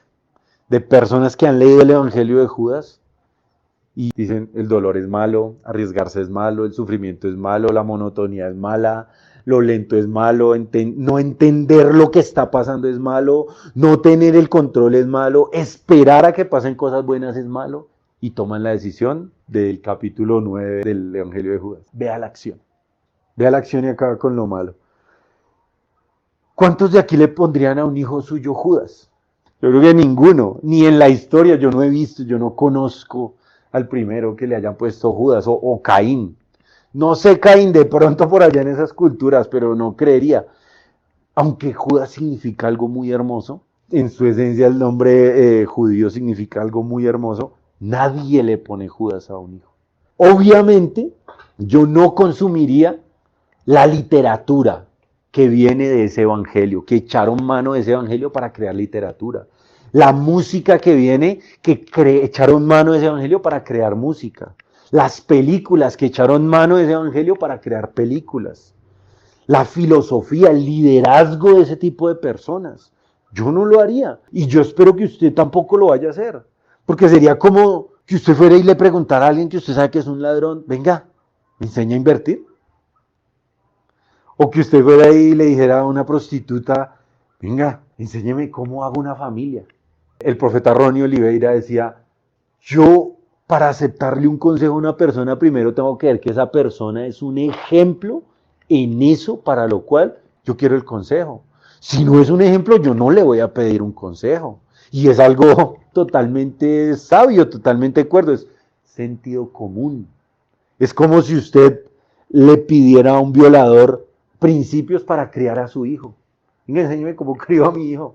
de personas que han leído el Evangelio de Judas y dicen, el dolor es malo, arriesgarse es malo, el sufrimiento es malo, la monotonía es mala, lo lento es malo, no entender lo que está pasando es malo, no tener el control es malo, esperar a que pasen cosas buenas es malo, y toman la decisión del capítulo 9 del Evangelio de Judas. Vea la acción y acaba con lo malo. ¿Cuántos de aquí le pondrían a un hijo suyo Judas? Yo creo que ninguno, ni en la historia yo no he visto, yo no conozco al primero que le hayan puesto Judas o Caín. No sé Caín de pronto por allá en esas culturas, pero no creería. Aunque Judas significa algo muy hermoso, en su esencia el nombre judío significa algo muy hermoso, nadie le pone Judas a un hijo. Obviamente, yo no consumiría la literatura que viene de ese evangelio, que echaron mano de ese evangelio para crear literatura. La música que viene, que echaron mano de ese evangelio para crear música. Las películas que echaron mano de ese evangelio para crear películas. La filosofía, el liderazgo de ese tipo de personas. Yo no lo haría. Y yo espero que usted tampoco lo vaya a hacer. Porque sería como que usted fuera y le preguntara a alguien que usted sabe que es un ladrón, venga, ¿me enseña a invertir? O que usted fuera ahí y le dijera a una prostituta, venga, enséñeme cómo hago una familia. El profeta Ronnie Oliveira decía, yo para aceptarle un consejo a una persona, primero tengo que ver que esa persona es un ejemplo en eso para lo cual yo quiero el consejo. Si no es un ejemplo, yo no le voy a pedir un consejo. Y es algo totalmente sabio, totalmente cuerdo, es sentido común. Es como si usted le pidiera a un violador principios para criar a su hijo. Venga, enséñeme cómo crío a mi hijo,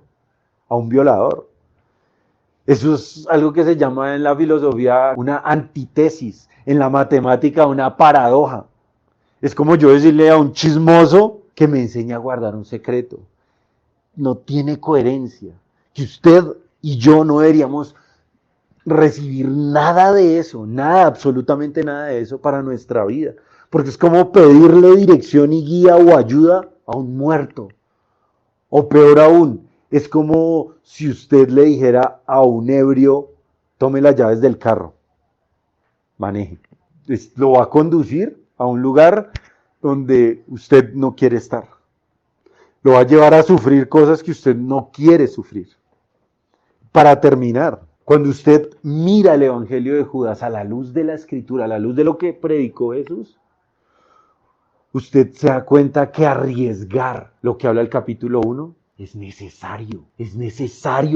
a un violador. Eso es algo que se llama en la filosofía una antítesis, en la matemática una paradoja. Es como yo decirle a un chismoso que me enseña a guardar un secreto. No tiene coherencia. Que usted y yo no deberíamos recibir nada de eso, nada, absolutamente nada de eso para nuestra vida. Porque es como pedirle dirección y guía o ayuda a un muerto. O peor aún, es como si usted le dijera a un ebrio, tome las llaves del carro, maneje. Lo va a conducir a un lugar donde usted no quiere estar. Lo va a llevar a sufrir cosas que usted no quiere sufrir. Para terminar, cuando usted mira el Evangelio de Judas a la luz de la Escritura, a la luz de lo que predicó Jesús, usted se da cuenta que arriesgar lo que habla el capítulo 1 es necesario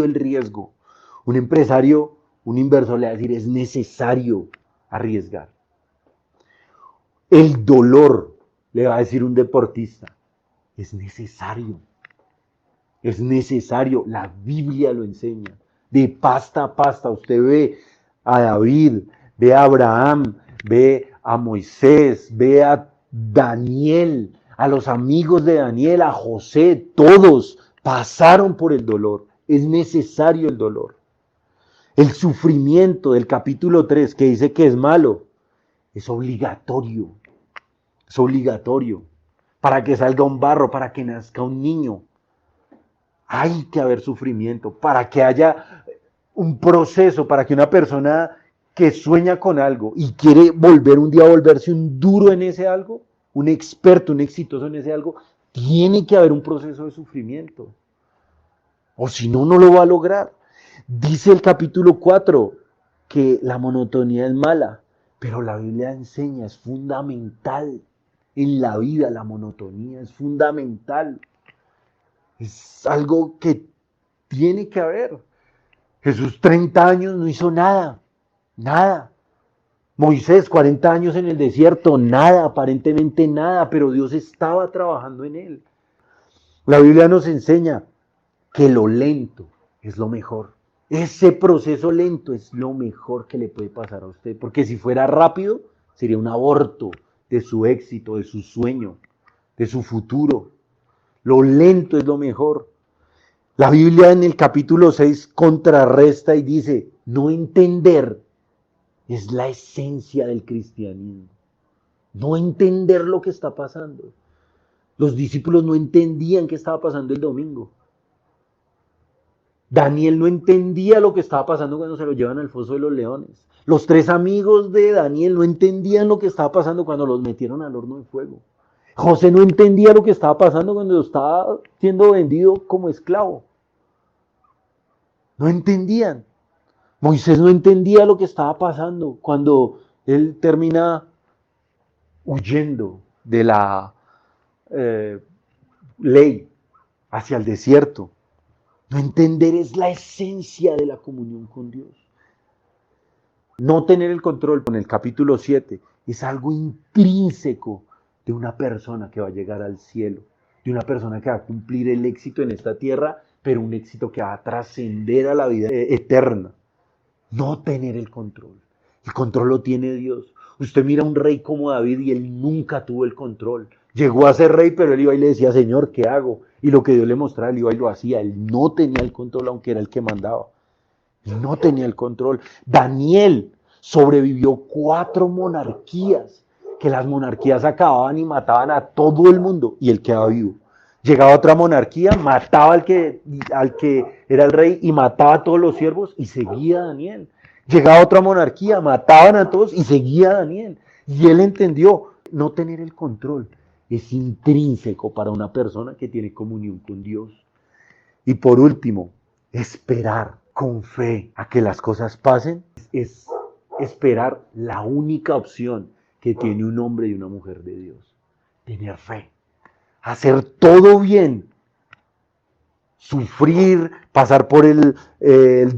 el riesgo. Un empresario, un inversor le va a decir, es necesario arriesgar. El dolor, le va a decir un deportista, es necesario. Es necesario, la Biblia lo enseña. De pasta a pasta, usted ve a David, ve a Abraham, ve a Moisés, ve a Daniel, a los amigos de Daniel, a José, todos pasaron por el dolor. Es necesario el dolor. El sufrimiento del capítulo 3 que dice que es malo, es obligatorio. Es obligatorio. Para que salga un barro, para que nazca un niño. Hay que haber sufrimiento para que haya un proceso, para que una persona que sueña con algo y quiere volver un día a volverse un duro en ese algo, un experto, un exitoso en ese algo, tiene que haber un proceso de sufrimiento. O si no, no lo va a lograr. Dice el capítulo 4 que la monotonía es mala, pero la Biblia enseña, es fundamental en la vida, la monotonía es fundamental. Es algo que tiene que haber. Jesús 30 años no hizo nada, nada. Moisés, 40 años en el desierto, nada, aparentemente nada, pero Dios estaba trabajando en él. La Biblia nos enseña que lo lento es lo mejor. Ese proceso lento es lo mejor que le puede pasar a usted, porque si fuera rápido, sería un aborto de su éxito, de su sueño, de su futuro. Lo lento es lo mejor. La Biblia en el capítulo 6 contrarresta y dice, no entender es la esencia del cristianismo. No entender lo que está pasando. Los discípulos no entendían qué estaba pasando el domingo. Daniel no entendía lo que estaba pasando cuando se lo llevan al foso de los leones. Los 3 amigos de Daniel no entendían lo que estaba pasando cuando los metieron al horno de fuego. José no entendía lo que estaba pasando cuando estaba siendo vendido como esclavo. No entendían. Moisés no entendía lo que estaba pasando cuando él termina huyendo de la ley hacia el desierto. No entender es la esencia de la comunión con Dios. No tener el control en el capítulo 7 es algo intrínseco de una persona que va a llegar al cielo, de una persona que va a cumplir el éxito en esta tierra, pero un éxito que va a trascender a la vida eterna. No tener el control. El control lo tiene Dios. Usted mira a un rey como David y él nunca tuvo el control. Llegó a ser rey, pero él iba y le decía, Señor, ¿qué hago? Y lo que Dios le mostraba, él iba y lo hacía. Él no tenía el control, aunque era el que mandaba. Él no tenía el control. Daniel sobrevivió 4 monarquías, que las monarquías acababan y mataban a todo el mundo, y él quedaba vivo. Llegaba otra monarquía, mataba al que era el rey y mataba a todos los siervos y seguía Daniel. Llegaba otra monarquía, mataban a todos y seguía Daniel. Y él entendió, no tener el control es intrínseco para una persona que tiene comunión con Dios. Y por último, esperar con fe a que las cosas pasen es esperar la única opción que tiene un hombre y una mujer de Dios. Tener fe. Hacer todo bien, sufrir, pasar por el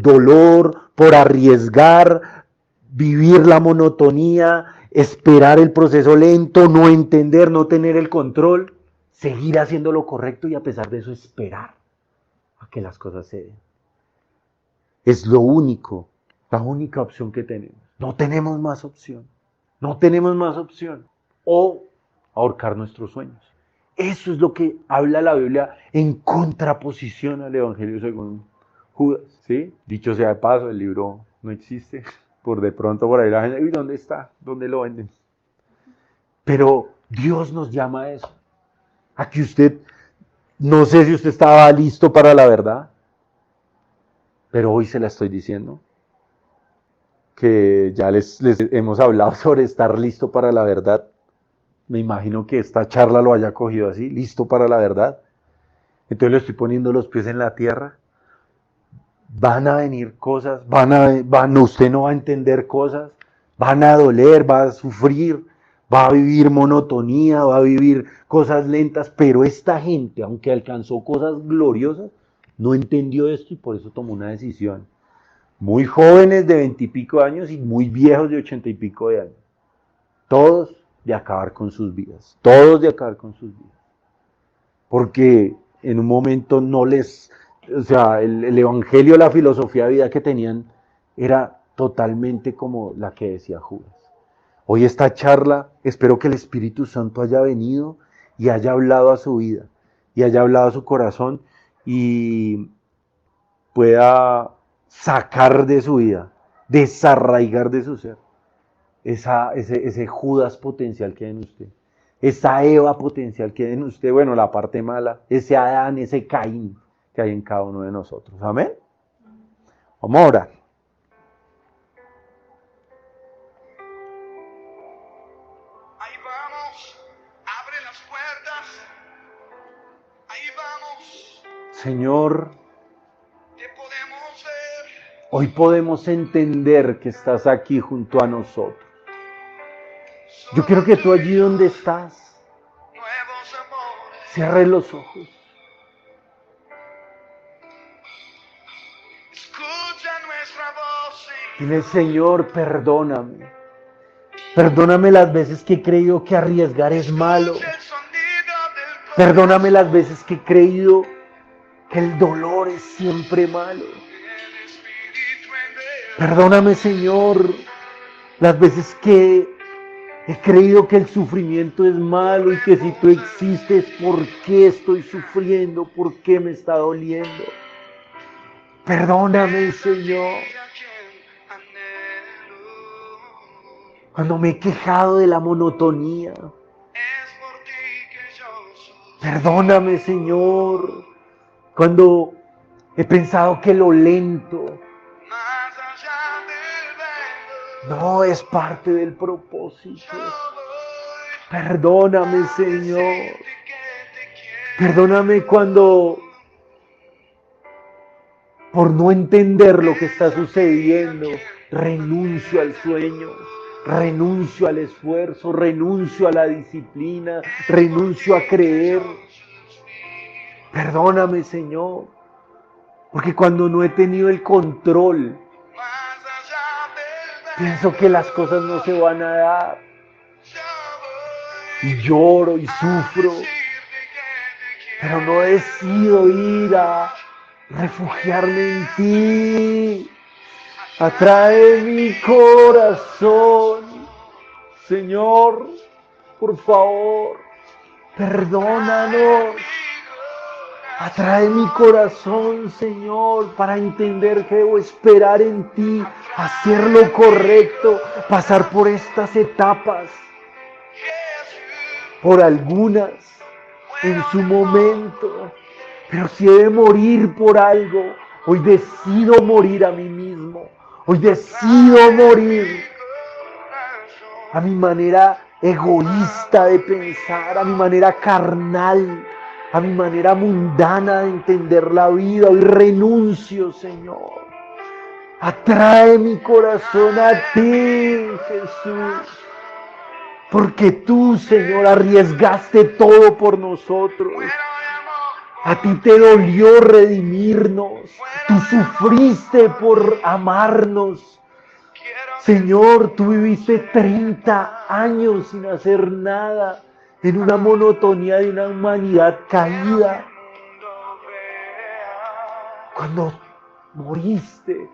dolor, por arriesgar, vivir la monotonía, esperar el proceso lento, no entender, no tener el control, seguir haciendo lo correcto y a pesar de eso esperar a que las cosas se den. Es lo único, la única opción que tenemos. No tenemos más opción. No tenemos más opción. O ahorcar nuestros sueños. Eso es lo que habla la Biblia en contraposición al Evangelio según Judas, ¿sí? Dicho sea de paso, el libro no existe. Por de pronto por ahí la gente, ¿y dónde está? ¿Dónde lo venden? Pero Dios nos llama a eso. A que usted, no sé si usted estaba listo para la verdad, pero hoy se la estoy diciendo. Que ya les hemos hablado sobre estar listo para la verdad. Me imagino que esta charla lo haya cogido así, listo para la verdad. Entonces le estoy poniendo los pies en la tierra. Van a venir cosas, usted no va a entender cosas, van a doler, va a sufrir, va a vivir monotonía, va a vivir cosas lentas, pero esta gente, aunque alcanzó cosas gloriosas, no entendió esto y por eso tomó una decisión. Muy jóvenes de 20 y pico años y muy viejos de 80 y pico de años. Todos de acabar con sus vidas. Todos de acabar con sus vidas. Porque en un momento no les... O sea, el evangelio, la filosofía de vida que tenían era totalmente como la que decía Judas. Hoy esta charla, espero que el Espíritu Santo haya venido y haya hablado a su vida. Y haya hablado a su corazón y pueda sacar de su vida, desarraigar de su ser, ese Judas potencial que hay en usted, esa Eva potencial que hay en usted, bueno, la parte mala, ese Adán, ese Caín que hay en cada uno de nosotros. Amén. Vamos a orar. Ahí vamos, abre las puertas, ahí vamos, Señor, te podemos ver. hoy podemos entender que estás aquí junto a nosotros. Yo quiero que tú allí donde estás, Nuevos amores, cierres los ojos. escucha nuestra voz y Dile, Señor, perdóname. Perdóname las veces que he creído que arriesgar es malo. El sonido del Perdóname las veces que he creído que el dolor es siempre malo. el espíritu en Dios. Perdóname, Señor, las veces que he creído que el sufrimiento es malo y que si tú existes, ¿por qué estoy sufriendo? ¿Por qué me está doliendo? Perdóname, Señor, Y a quien anhelo. cuando me he quejado de la monotonía. Es por ti que yo soy. Perdóname, Señor, cuando he pensado que lo lento Más allá del velo. no es parte del propósito. Yo voy Perdóname, a Señor. decirte que te quiero. Perdóname cuando, por no entender lo que está sucediendo, renuncio al sueño, renuncio al esfuerzo, renuncio a la disciplina, renuncio a creer. Perdóname, Señor, porque cuando no he tenido el control, Más allá del velo. pienso que las cosas no se van a dar Yo voy y lloro y a sufro, decirte que te pero no decido ir a refugiarme en ti. Atrae mi corazón, Señor, por favor, perdónanos. Atrae mi corazón, Señor, para entender que debo esperar en ti, hacer lo correcto, pasar por estas etapas, por algunas en su momento. Pero si he de morir por algo, hoy decido morir a mí mismo. Hoy decido morir a mi manera egoísta de pensar, a mi manera carnal, a mi manera mundana de entender la vida. Hoy renuncio, Señor. Atrae mi corazón a ti, Jesús. Porque tú, Señor, arriesgaste todo por nosotros. A ti te dolió redimirnos. Tú sufriste por amarnos. Señor, tú viviste 30 años sin hacer nada, en una monotonía de una humanidad caída. Cuando moriste,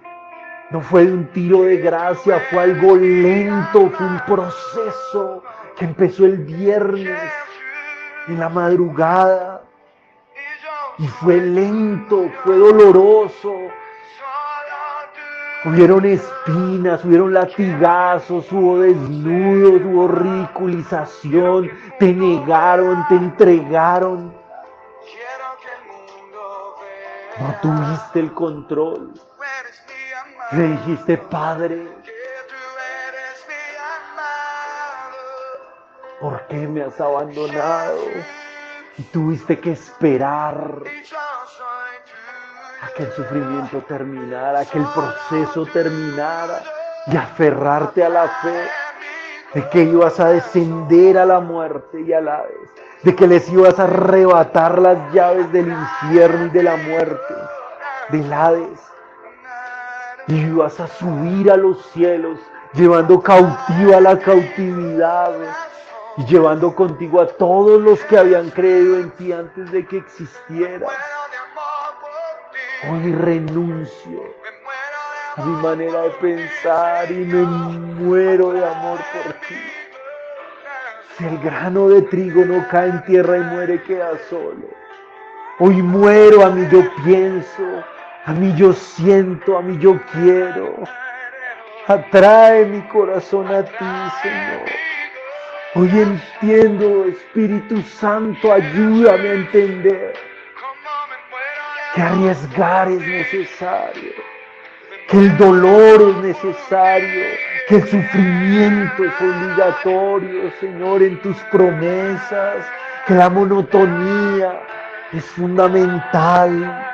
no fue de un tiro de gracia, fue algo lento, fue un proceso que empezó el viernes en la madrugada. Y fue lento, fue doloroso. Hubieron espinas, hubieron latigazos, hubo desnudos, hubo ridiculización. Te negaron, te entregaron. No tuviste el control. Le dijiste, Padre, ¿por qué me has abandonado? Y tuviste que esperar a que el sufrimiento terminara, a que el proceso terminara y aferrarte a la fe de que ibas a descender a la muerte y al Hades, de que les ibas a arrebatar las llaves del infierno y de la muerte, del Hades, y ibas a subir a los cielos, llevando cautiva la cautividad y llevando contigo a todos los que habían creído en ti antes de que existieras. Hoy renuncio a mi manera de pensar y me muero de amor por ti. Si el grano de trigo no cae en tierra y muere, queda solo. Hoy muero, a mí yo pienso, a mí yo siento, a mí yo quiero. Atrae mi corazón a ti, Señor. Hoy entiendo, Espíritu Santo, ayúdame a entender que arriesgar es necesario, que el dolor es necesario, que el sufrimiento es obligatorio, Señor, en tus promesas, que la monotonía es fundamental,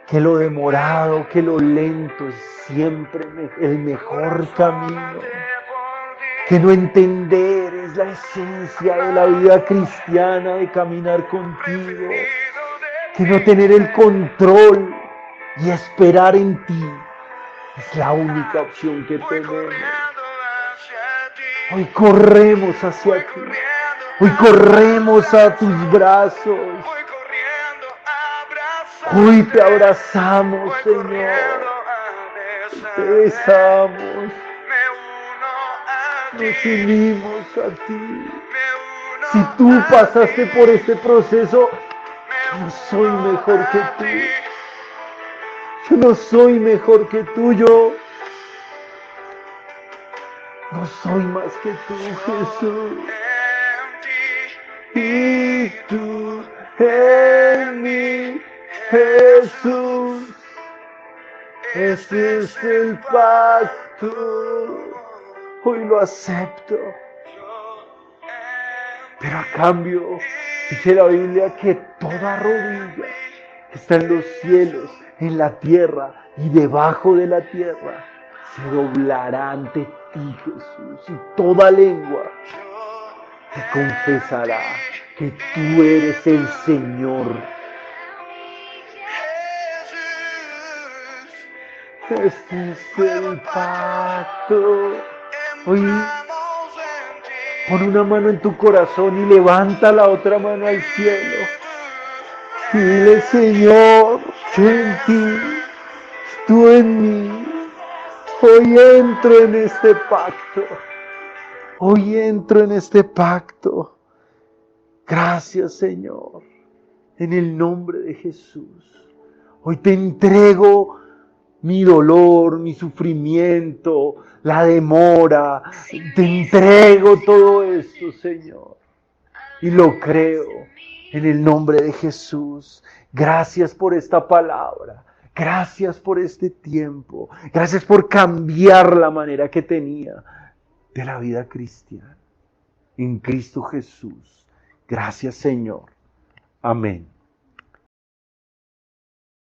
que lo demorado, que lo lento es siempre el mejor camino. Que no entender es la esencia de la vida cristiana, de caminar contigo. Que no tener el control y esperar en ti Es la única opción que Voy tenemos. corriendo hacia ti. Hoy corremos hacia ti. Hoy corremos a tus brazos. Voy corriendo a abrazarte. Hoy te abrazamos, Voy Señor. corriendo a Te besarte. besamos. Me uno a ti. Nos unimos a ti. Me uno Si tú a pasaste ti. por este proceso, Me yo no soy uno mejor que a tú. ti. Yo no soy mejor que tú. Yo no soy más que tú, Jesús. En ti. Y tú en mí, Jesús. Este es el pacto. Hoy lo acepto. Pero a cambio, dice la Biblia que toda rodilla que está en los cielos, en la tierra y debajo de la tierra, se doblará ante ti, Jesús. Y toda lengua te confesará que tú eres el Señor. Este es el pacto. Hoy pon una mano en tu corazón y levanta la otra mano al cielo. Y dile, Señor, yo en ti, tú en mí. Hoy entro en este pacto. Hoy entro en este pacto. Gracias, Señor. En el nombre de Jesús. Hoy te entrego mi dolor, mi sufrimiento, la demora. Te entrego todo esto, Señor. Y lo creo en el nombre de Jesús. Gracias por esta palabra. Gracias por este tiempo. Gracias por cambiar la manera que tenía de la vida cristiana. En Cristo Jesús. Gracias, Señor. Amén.